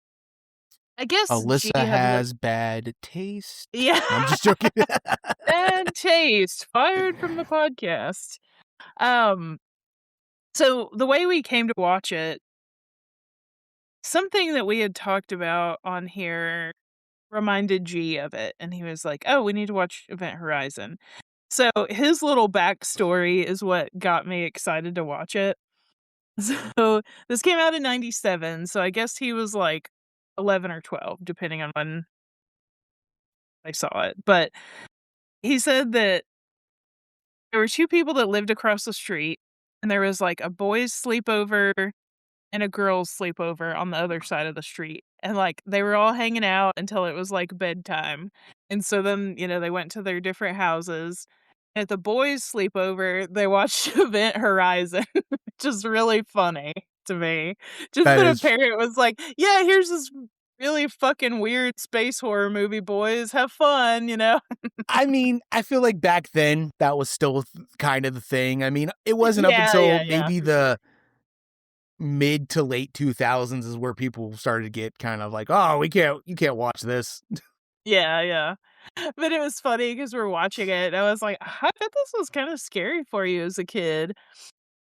I guess G Alyssa had li has bad taste. Yeah. No, I'm just joking. Bad taste, fired from the podcast. Um, so the way we came to watch it, something that we had talked about on here reminded G of it, and he was like, "Oh, we need to watch Event Horizon." So his little backstory is what got me excited to watch it. So this came out in '97, so I guess he was like 11 or 12, depending on when I saw it. But he said that there were 2 people that lived across the street, and there was, like, a boys' sleepover and a girls' sleepover on the other side of the street, and, like, they were all hanging out until it was, like, bedtime, and so then, they went to their different houses. At the boys' sleepover, they watched Event Horizon, which is really funny to me. Just That that a is parent was like, "Yeah, here's this really fucking weird space horror movie, boys, have fun," you know? I mean, I feel like back then, that was still kind of the thing. I mean, it wasn't up Yeah, until yeah, yeah, maybe for sure. the mid to late 2000s is where people started to get kind of like, "Oh, you can't watch this." Yeah, yeah. But it was funny because 'cause we're watching it, and I was like, "I bet this was kinda scary for you as a kid."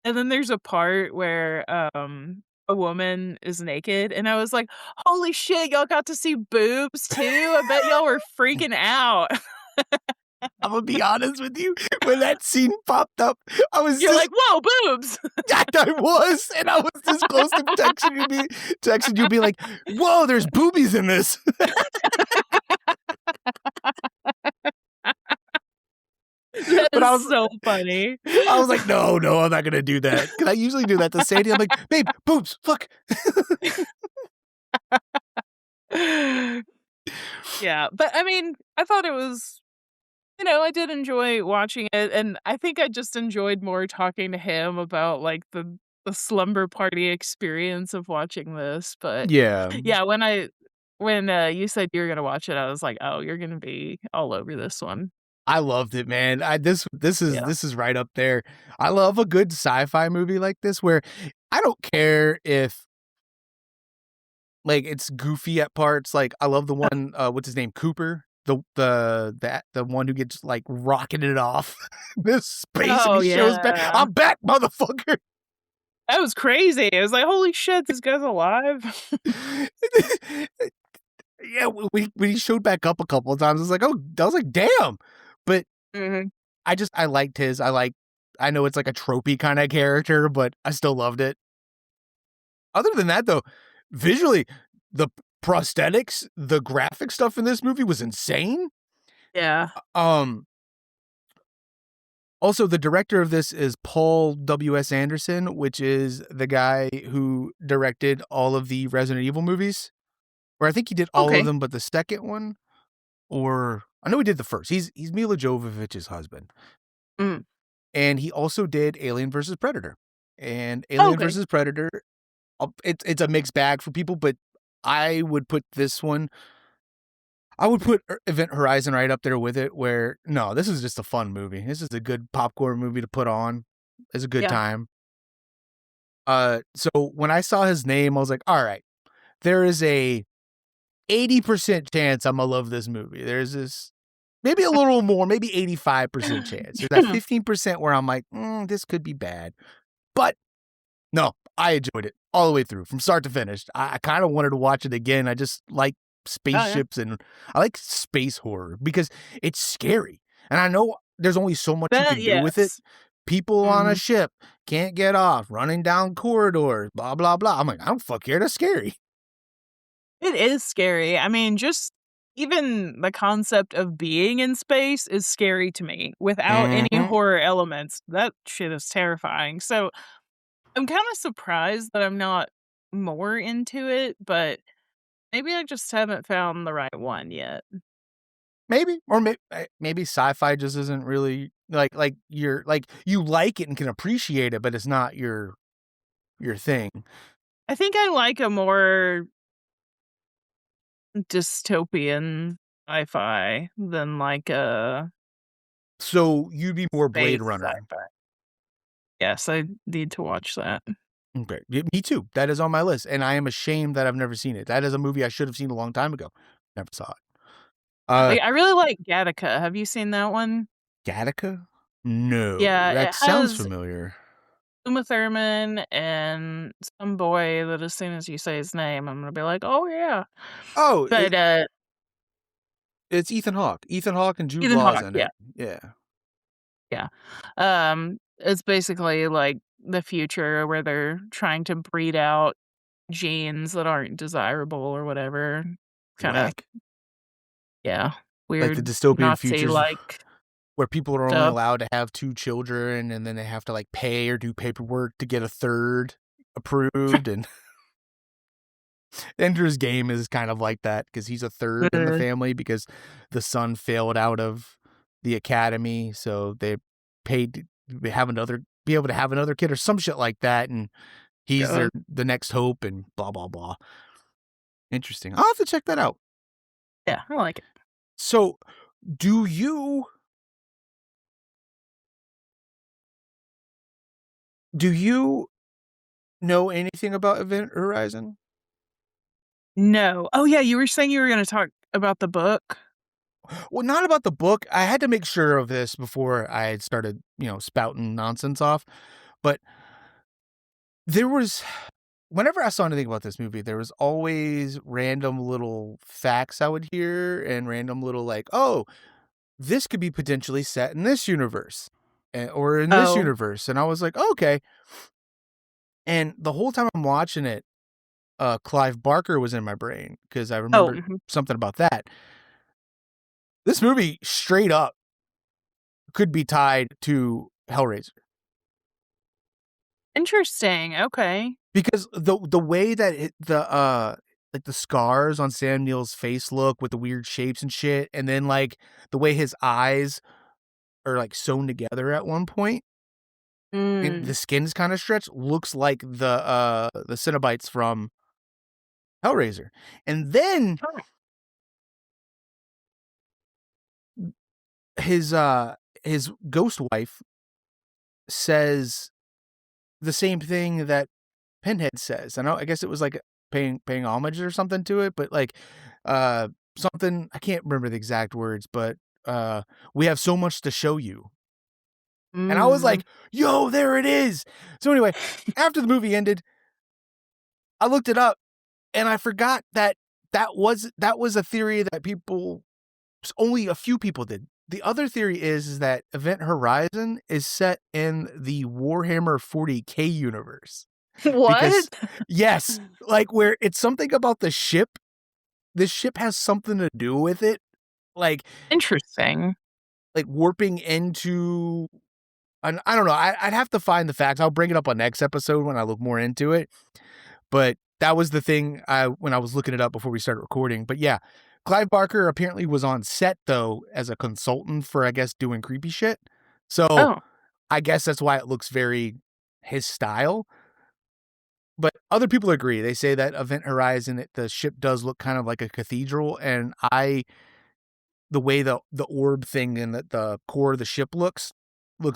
And then there's a part where, a woman is naked, and I was like, "Holy shit, y'all got to see boobs too? I bet y'all were freaking out." I'm gonna be honest with you, when that scene popped up, I was You're just like, "Whoa, boobs!" I was, and I was this close to texting you, be like, "Whoa, there's boobies in this." That But is so funny. I was like, "No, no, I'm not gonna do that." Because I usually do that to Sadie. I'm like, "Babe, boobs, look." Yeah, but I mean, I thought it was I did enjoy watching it, and I think I just enjoyed more talking to him about, like, the slumber party experience of watching this, but Yeah. yeah, when I when, you said you were gonna watch it, I was like, "Oh, you're gonna be all over this one." I loved it, man. Yeah. This is right up there. I love a good sci-fi movie like this where I don't care if like it's goofy at parts. Like I love the one what's his name? Cooper. The one who gets like rocketed off this space and Oh, he shows back. yeah. I'm back, motherfucker. That was crazy. It was like, "Holy shit, this guy's alive." Yeah, when he showed back up a couple of times, I was like, oh, I was like, damn. But Mhm. I liked his. I know it's like a tropey kind of character, but I still loved it. Other than that, though, visually, the prosthetics, the graphic stuff in this movie was insane. Yeah. Um, Also, the director of this is Paul W.S. Anderson, which is the guy who directed all of the Resident Evil movies. Or I think he did all of Okay. them but the second one. Or I know he did the first. He's Mila Jovovich's husband. Mhm. And he also did Alien versus Predator. And Oh, Alien okay. versus Predator, it's a mixed bag for people, but I would put this one I would put Event Horizon right up there with it where no, this is just a fun movie. This is a good popcorn movie to put on. It's a good Yeah. time. So when I saw his name, I was like, all right, there is a 80% chance I'm gonna love this movie. There's this maybe a little more, maybe 85% chance. There's that 15% where I'm like, this could be bad. But no, I enjoyed it all the way through from start to finish. I kind of wanted to watch it again. I just like Oh, yeah. spaceships and I like space horror because it's scary. And I know there's only so much you That can do with it. yes. People on a Mhm. ship can't get off, running down corridors, blah, blah, blah. I'm like, I don't fuck care. That's scary. It is scary. I mean, just even the concept of being in space is scary to me without any Mm-hmm. horror elements. That shit is terrifying. So, I'm kinda surprised that I'm not more into it, but maybe I just haven't found the right one yet. Maybe, or maybe sci-fi just isn't really like you're like you like it and can appreciate it, but it's not your thing. I think I like a more dystopian sci-fi than like a So you'd be more Blade space Runner. sci-fi. Yes, I need to watch that. Okay, me too. That is on my list, and I am ashamed that I've never seen it. That is a movie I should have seen a long time ago. Never saw it. I really like Gattaca. Have you seen that one? Gattaca? No, Yeah, that it sounds has familiar. Uma Thurman and some boy that as soon as you say his name, I'm gonna be like, "Oh, yeah." Oh, But, it's Ethan Hawke. Ethan Hawke and Jude Ethan Law's Hawke, in yeah, it. Yeah. yeah. It's basically like the future where they're trying to breed out genes that aren't desirable or whatever. Kinda Whack. yeah, Like the weird dystopian futures Nazi-like where people are only stuff. allowed to have 2 children, and then they have to, like, pay or do paperwork to get a 3rd approved, and Ender's Game is kind of like that because he's a 3rd in the Mhm. family because the son failed out of the academy, so they paid to have another be able to have another kid or some shit like that, and he's God. the next hope and blah, blah, blah. Interesting. I'll have to check that out. Yeah, I like it. So, do you do you know anything about Event Horizon? No. Oh, yeah, you were saying you were gonna talk about the book? Well, not about the book. I had to make sure of this before I had started, spouting nonsense off. But there was, whenever I saw anything about this movie, there was always random little facts I would hear and random little, like, oh, this could be potentially set in this universe or in this Oh. universe. And I was like, okay. And the whole time I'm watching it, Clive Barker was in my brain because I Oh, remembered mhm. something about that. This movie straight up could be tied to Hellraiser Interesting, okay. because the way that like the scars on Sam Neill's face look with the weird shapes and shit, and then like the way his eyes are like sewn together at one point, and Mm. the skin's kind of stretched, looks like the Cenobites from Hellraiser. And then his ghost wife says the same thing that Pinhead says. I guess it was like paying homage or something to it, but like something, I can't remember the exact words, but we have so much to show you. And I was like, yo, there it is. So anyway, after the movie ended, I looked it up and I forgot that was a theory that only a few people did. The other theory is that Event Horizon is set in the Warhammer 40K universe. What? Because, yes, like where it's something about the ship. This ship has something to do with it. Like, interesting. Like warping into, I don't know. I'd have to find the facts. I'll bring it up on next episode when I look more into it. But that was the thing when I was looking it up before we started recording. But yeah, Clive Barker apparently was on set though as a consultant for, I guess, doing creepy shit. So I guess that's why it looks very his style. But other people agree. They say that Event Horizon, the ship does look kind of like a cathedral, and the way the orb thing and the core of the ship looks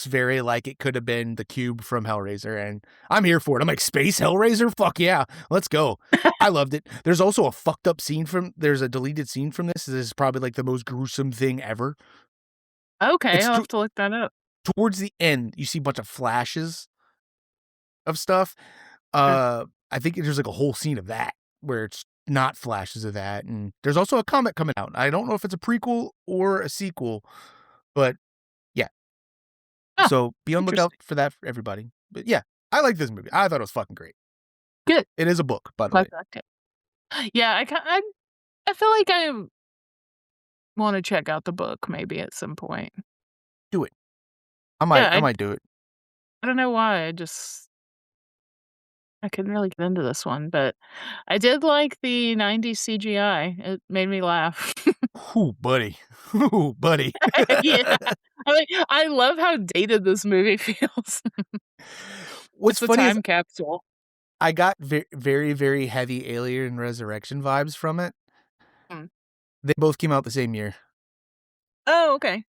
very like it could have been the cube from Hellraiser, and I'm here for it. I'm like, space Hellraiser? Fuck yeah, let's go. I loved it. There's also a fucked up scene there's a deleted scene from this. This is probably like the most gruesome thing ever. Okay, I'll have to look that up. Towards the end, you see a bunch of flashes of stuff. I think there's like a whole scene of that where it's not flashes of that. And there's also a comic coming out. I don't know if it's a prequel or a sequel, but yeah. So be on the lookout for that for everybody. But yeah, I like this movie. I thought it was fucking great. Good. It is a book, by the way. Yeah, I feel like I want to check out the book maybe at some point. Do it. I might do it. I don't know why. I couldn't really get into this one, but I did like the 90s CGI. It made me laugh. Ooh, buddy. Ooh, buddy. Yeah. I love how dated this movie feels. What's funny time capsule. I got very, very heavy Alien Resurrection vibes from it. They both came out the same year. Oh, okay.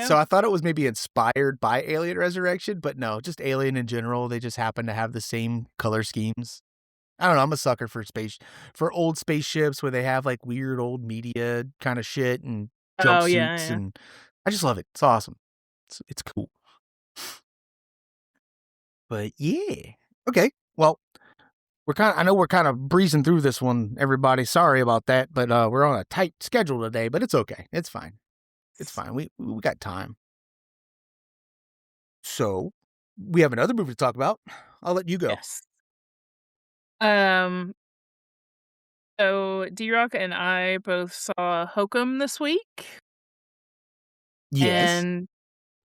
So I thought it was maybe inspired by Alien Resurrection, but no, just Alien in general. They just happen to have the same color schemes. I don't know. I'm a sucker for old spaceships where they have like weird old media kind of shit and jumpsuits, and I just love it. It's awesome. It's cool. But yeah, okay. Well, I know we're kind of breezing through this one, everybody. Sorry about that, but we're on a tight schedule today. But it's okay. It's fine. It's fine. We got time. So we have another movie to talk about. I'll let you go. Yes. So D-Rock and I both saw Hokum this week. Yes. And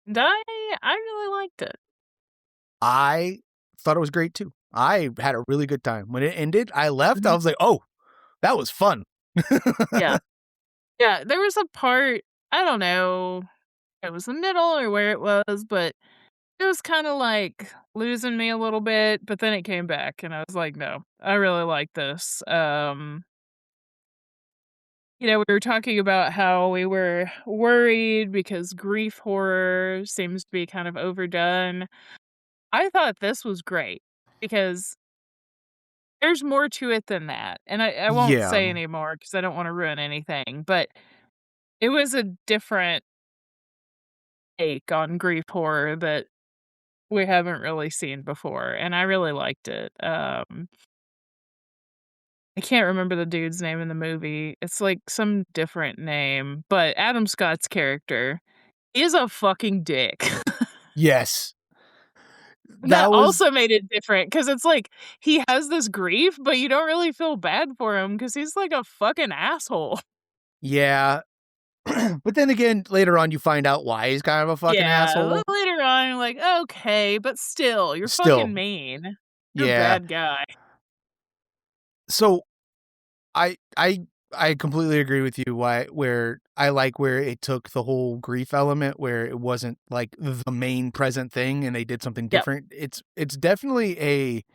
I really liked it. I thought it was great too. I had a really good time. When it ended, I left. I was like, oh, that was fun. Yeah. Yeah. There was a part, I don't know if it was the middle or where it was, but it was kind of like losing me a little bit, but then it came back and I was like, no, I really like this. We were talking about how we were worried because grief horror seems to be kind of overdone. I thought this was great because there's more to it than that. And I won't say anymore because I don't want to ruin anything, but it was a different take on grief horror that we haven't really seen before. And I really liked it. I can't remember the dude's name in the movie. It's like some different name, but Adam Scott's character is a fucking dick. Yes. That also made it different because it's like he has this grief, but you don't really feel bad for him because he's like a fucking asshole. Yeah. But then again, later on, you find out why he's kind of a fucking asshole. Later on, you're like, okay, but still, you're fucking mean. You're a bad guy. So I completely agree with you where I like where it took the whole grief element where it wasn't like the main present thing and they did something different. It's definitely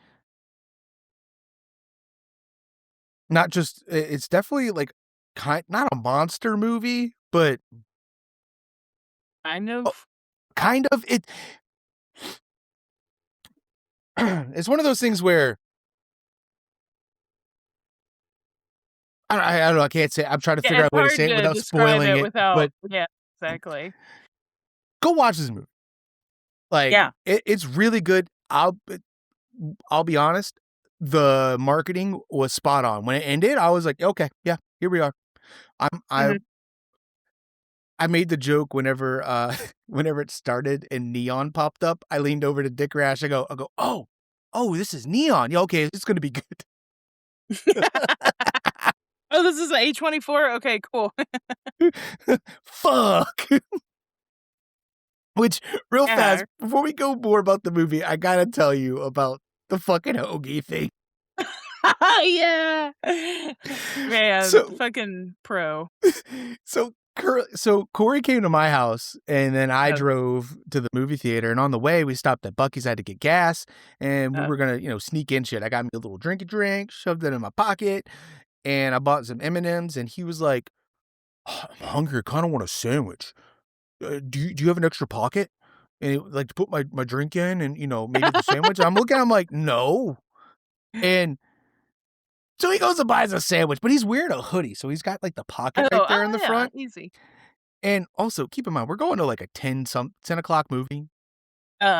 Not just it's definitely, like, not a monster movie, but Kind oh, of. kind of, it's one of those things where I don't know, I can't say I'm trying to Yeah, figure it's out a way to hard say it to without describe spoiling it it, but without yeah, exactly. go watch this movie. Like, Yeah. it's really good. I'll be honest, the marketing was spot on. When it ended, I was like, "Okay, yeah, here we are." I'm Mhm. I made the joke whenever, whenever it started and neon popped up, I leaned over to Dick Rash, I go, "Oh, this is neon. Yeah, okay, it's gonna be good." Oh, this is A24? Okay, cool. Fuck. Which, real fast, Yeah. before we go more about the movie, I gotta tell you about the fucking hoagie thing. Yeah. Man, So fucking pro. so Corey came to my house, and then I Uh, drove to the movie theater, and on the way, we stopped at Buc-ee's, I had to get gas, and we uh, were gonna, sneak in shit. I got me a little drink, shoved it in my pocket, and I bought some M&Ms, and he was like, "Oh, I'm hungry, I kinda want a sandwich. Do you have an extra pocket? And, like, to put my drink in and, maybe the sandwich?" And I'm looking, I'm like, "No." And so he goes and buys a sandwich, but he's wearing a hoodie, so he's got, like, the pocket right there in the yeah, front. easy. And also, keep in mind, we're going to, like, a 10 o'clock movie.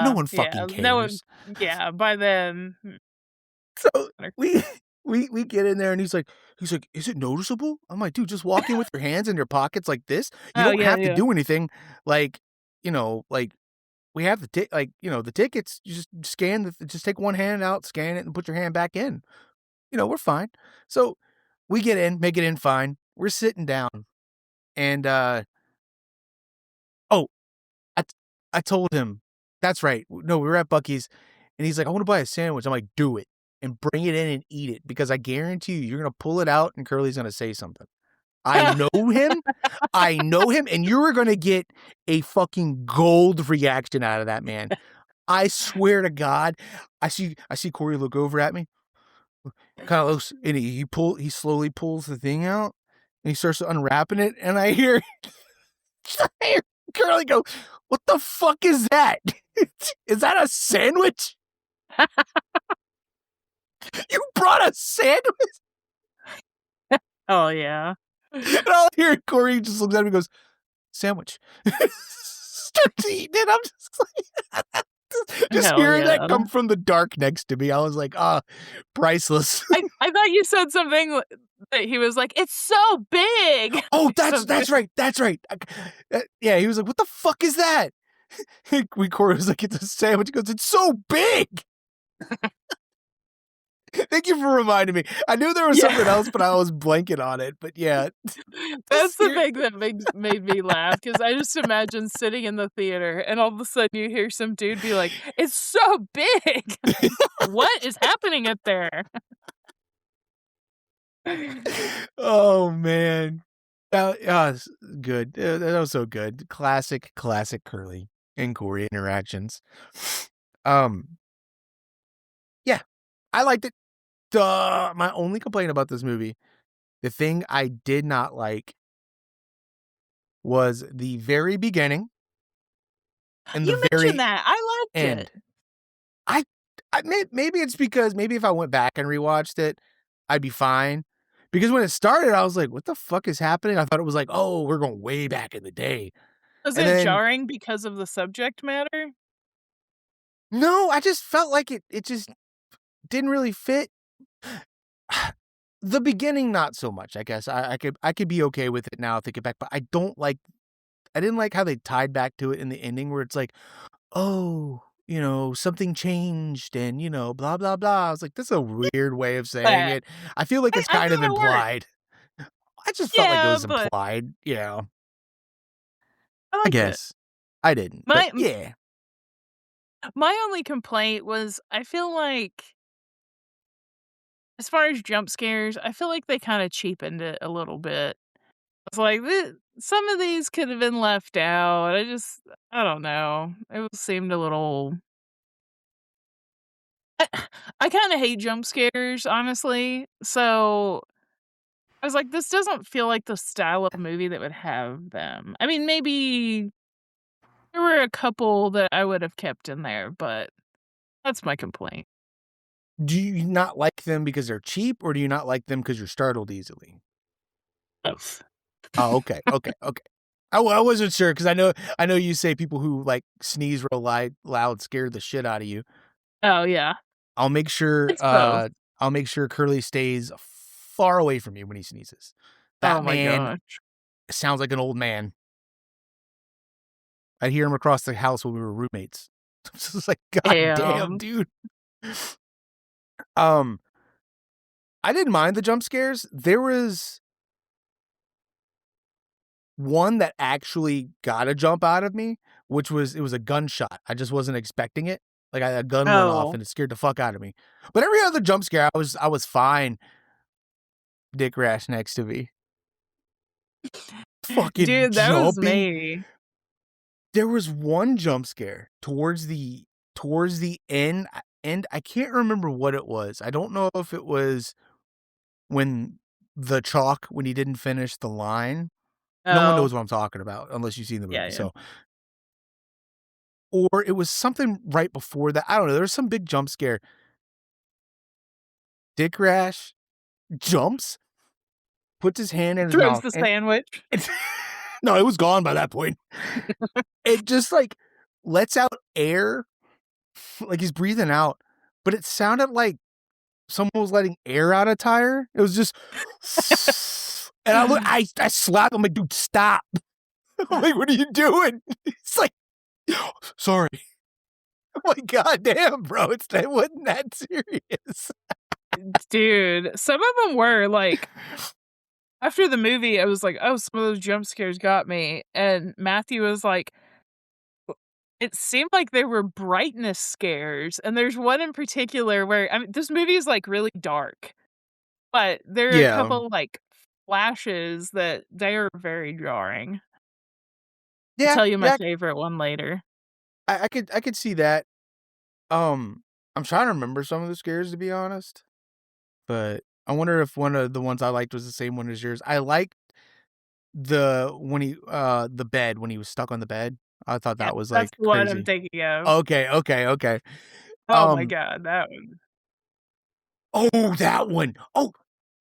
No one Yeah, fucking no one cares. yeah, by then, So, we we get in there, and he's like, "Is it noticeable?" I'm like, "Dude, just walk in with your hands in your pockets like this. You Oh, don't yeah, have to yeah. do anything." Like, like, we have the tickets, you just take one hand out, scan it, and put your hand back in. We're fine. So, we get in, make it in fine. We're sitting down, and, oh, I t I told him, "That's right. No, we were at Buc-ee's," and he's like, "I wanna buy a sandwich." I'm like, "Do it, and bring it in and eat it, because I guarantee you, you're gonna pull it out and Curly's gonna say something." I know him, and you are gonna get a fucking gold reaction out of that man. I swear to God, I see Corey look over at me, kinda looks, and he slowly pulls the thing out, and he starts unwrapping it, and I hear I hear Curly go, "What the fuck is that? Is that a sandwich? You brought a sandwich?" Oh, yeah. And I'll hear Corey just looks at me and goes, "Sandwich." Starts eating it, I'm just like just Hell hearing that yeah. come from the dark next to me, I was like, "Ah, priceless." I thought you said something that he was like, "It's so big," Oh, or that's something. that's right, that's right. Yeah, he was like, "What the fuck is that?" Corey was like, "It's a sandwich." He goes, "It's so big." Thank you for reminding me. I knew there was something Yeah. else, but I was blanking on it, but yeah. That's Just the hear thing that made me laugh because I just imagine sitting in the theater and all of a sudden you hear some dude be like, "It's so big." Like, what is happening up there? Oh, man. It's good. That was so good. Classic Curly and Corey interactions. Um, yeah, I liked it. My only complaint about this movie, the thing I did not like was the very beginning and the You mentioned very that. I liked it. end. I maybe it's because maybe if I went back and rewatched it, I'd be fine. Because when it started, I was like, "What the fuck is happening?" I thought it was like, "Oh, we're going way back in the day." Was And it then jarring because of the subject matter? no, I just felt like it just didn't really fit. The beginning, not so much, I guess. I could be okay with it now thinking back, but I didn't like how they tied back to it in the ending where it's like, "Oh, something changed and, blah, blah, blah." I was like, "This is a weird way of saying But it." I feel like it's I kind of thought it worked. implied. I just felt like it Yeah, was but implied, I I liked it. guess. I didn't, but My yeah. my only complaint was I feel like as far as jump scares, I feel like they kinda cheapened it a little bit. It's like, some of these could have been left out. I don't know. It seemed a little I I kinda hate jump scares, honestly, so I was like, "This doesn't feel like the style of movie that would have them." I mean, maybe there were a couple that I would have kept in there, but that's my complaint. Do you not like them because they're cheap, or do you not like them because you're startled easily? Both. Oh, okay, okay, okay. I wasn't sure because I know you say people who, like, sneeze real loud scare the shit out of you. Oh, yeah. I'll make sure, It's both. I'll make sure Curly stays far away from me when he sneezes. Oh That my man gosh. sounds like an old man. I hear him across the house when we were roommates. It's just like, "God damn, Damn. dude." Um, I didn't mind the jump scares. There was one that actually got a jump out of me, which was it was a gunshot. I just wasn't expecting it. Like, a gun went off, Oh. and it scared the fuck out of me. But every other jump scare, I was fine. Dick Rash next to me. Fucking Dude, that was jumping. me. There was one jump scare towards the end. I can't remember what it was. I don't know if it was when when he didn't finish the line. No one Oh, knows what I'm talking about unless you've seen the yeah, movie, yeah. so or it was something right before that. I don't know, there was some big jump scare. Dick Rash jumps, puts his hand in his Throws mouth, the and sandwich. it's no, it was gone by that point. It just, like, lets out air, like he's breathing out, but it sounded like someone was letting air out a tire. It was just and I slapped him, like, "Dude, stop." I'm like, "What are you doing?" It's like, "Sorry." I'm like, "God damn, bro, it wasn't that serious." Dude, some of them were, like after the movie, I was like, "Oh, some of those jump scares got me," and Matthew was like, "It seemed like they were brightness scares," and there's one in particular where I mean, this movie is, like, really dark, but there are a Yeah. couple, like, flashes that they are very jarring. I'll Yeah, tell you my yeah, favorite one later. I could see that. Um, I'm trying to remember some of the scares, to be honest, but I wonder if one of the ones I liked was the same one as yours. I liked the bed when he was stuck on the bed. I thought Yeah, that was, that's like, the one I'm crazy. thinking of. Okay, okay, okay. Oh my Um god, that one. oh, that one. Oh,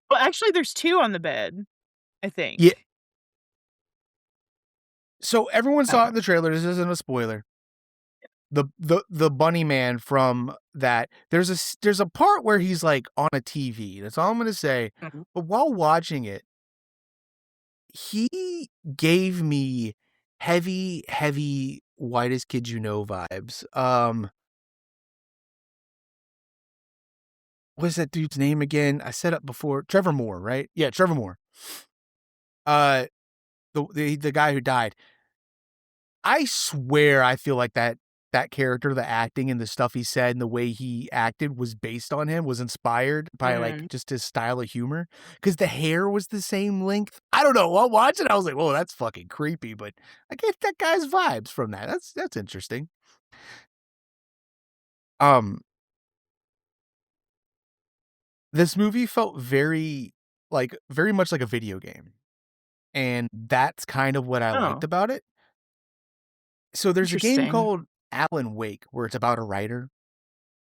Well, actually, there's 2 on the bed, I yeah. think. So everyone saw it Uh, in the trailer. This isn't a spoiler. The bunny man from that there's a part where he's, like, on a TV. That's all I'm gonna say. mhm. But while watching it, he gave me heavy, heavy Whitest Kid You Know vibes. What's that dude's name again? I said it before. Trevor Moore, right? Yeah, Trevor Moore. Uh, the guy who died. I swear I feel like that character, the acting and the stuff he said and the way he acted was based on him, was inspired by, like, Mm. just his style of humor. Because the hair was the same length. I don't know, while watching, I was like, "Whoa, that's fucking creepy," but I get that guy's vibes from that. That's interesting. Um, this movie felt very much like a video game, and that's kind of what I liked Oh, about it. So there's a game interesting. called Alan Wake where it's about a writer.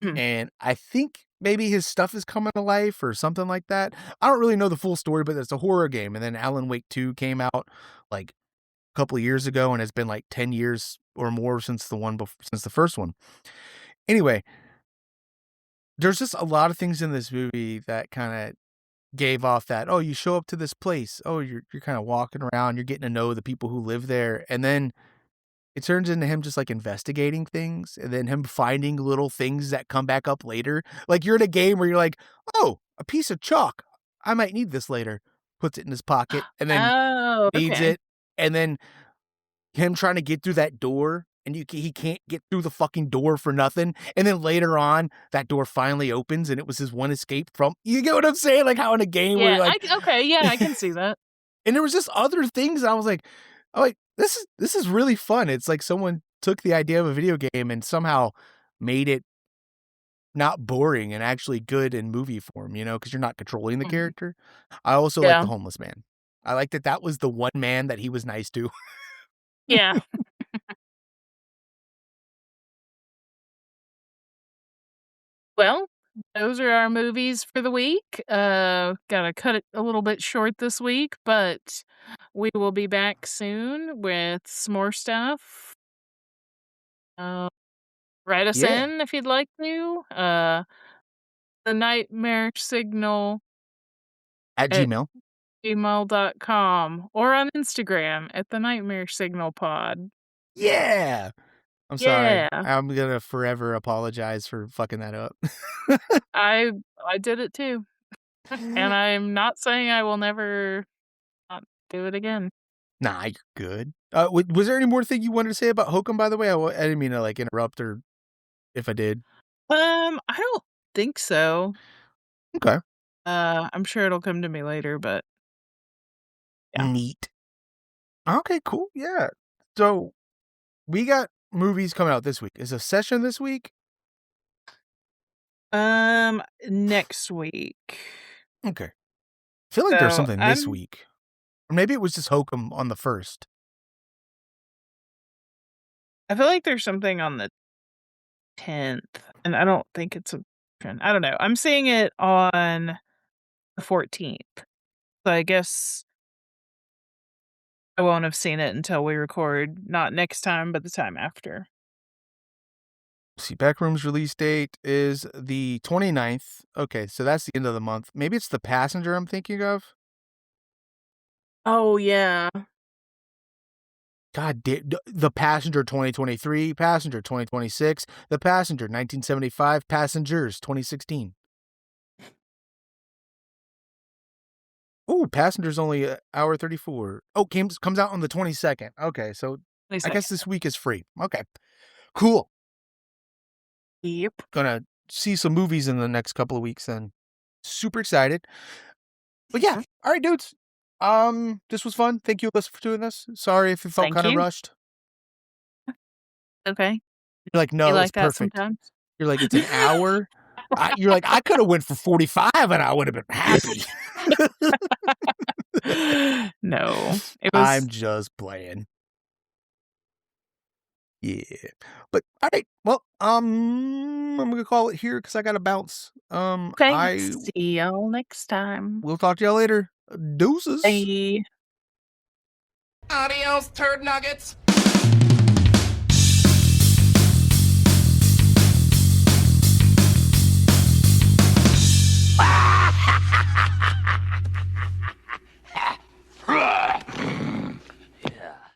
Hmm. And I think maybe his stuff is coming to life or something like that. I don't really know the full story, but it's a horror game. And then Alan Wake 2 came out like a couple of years ago and it's been like 10 years or more since since the first one. Anyway, there's just a lot of things in this movie that kind of gave off that, oh, you show up to this place. Oh, you're kind of walking around, you're getting to know the people who live there. And then it turns into him just, like, investigating things and then him finding little things that come back up later. Like, you're in a game where you're like, "Oh, a piece of chalk. I might need this later." Puts it in his pocket and then Oh, needs okay. it, and then him trying to get through that door, and he can't get through the fucking door for nothing, and then later on, that door finally opens, and it was his one escape from you get what I'm saying? Like, how in a game where Yeah, you're like okay, yeah, I can see that. and there was just other things, and I was like, "Oh, like, this is really fun." It's like someone took the idea of a video game and somehow made it not boring and actually good in movie form, because you're not controlling the Mhm. character. I also like Yeah. The Homeless Man. I like that was the one man that he was nice to. Yeah. Well, those are our movies for the week. Gotta cut it a little bit short this week, but we will be back soon with some more stuff. Uh, Write us Yeah. in if you'd like to. The Nightmare Signal At at Gmail. gmail.com or on Instagram at the Nightmare Signal Pod. Yeah. I'm sorry. Yeah. I'm gonna forever apologize for fucking that up. I I did it too. And I'm not saying I will never not do it again. Nah, you're good. Was there any more thing you wanted to say about Hokum, by the way? I didn't mean to, interrupt or if I did. I don't think so. Okay. I'm sure it'll come to me later, but yeah. Neat. Okay, cool. Yeah. So, we got movies coming out this week. Is a session this week? Next week. Okay. I feel like there's So something this week. Or maybe it was just Hokum on the 1st. I feel like there's something on the 10th, and I don't think it's a I don't know. I'm seeing it on the 14th. So I guess I won't have seen it until we record, not next time, but the time after. See, Backroom's release date is the 29th. Okay, so that's the end of the month. Maybe it's The Passenger I'm thinking of? Oh, yeah. God damn, The Passenger 2023, Passenger 2026, The Passenger 1975, Passengers 2016. Oh, Passenger's only an hour 34. Oh, comes out on the 22nd. Okay, so I guess this week is free. Okay, cool. Yep. Gonna see some movies in the next couple of weeks then. Super excited. But yeah, all right, dudes. This was fun. Thank you, Alyssa, for doing this. Sorry if it felt Thank kind of you. rushed. Okay. You're like, no, You it was like that perfect. sometimes? You're like, it's an hour. You're like, I could have went for 45 and I would have been happy. No. It I'm was just playing. Yeah. But all right. Well, I'm gonna call it here because I gotta bounce. okay. I See y'all next time. will talk to y'all later. Deuces. Bye. Adios, turd nuggets.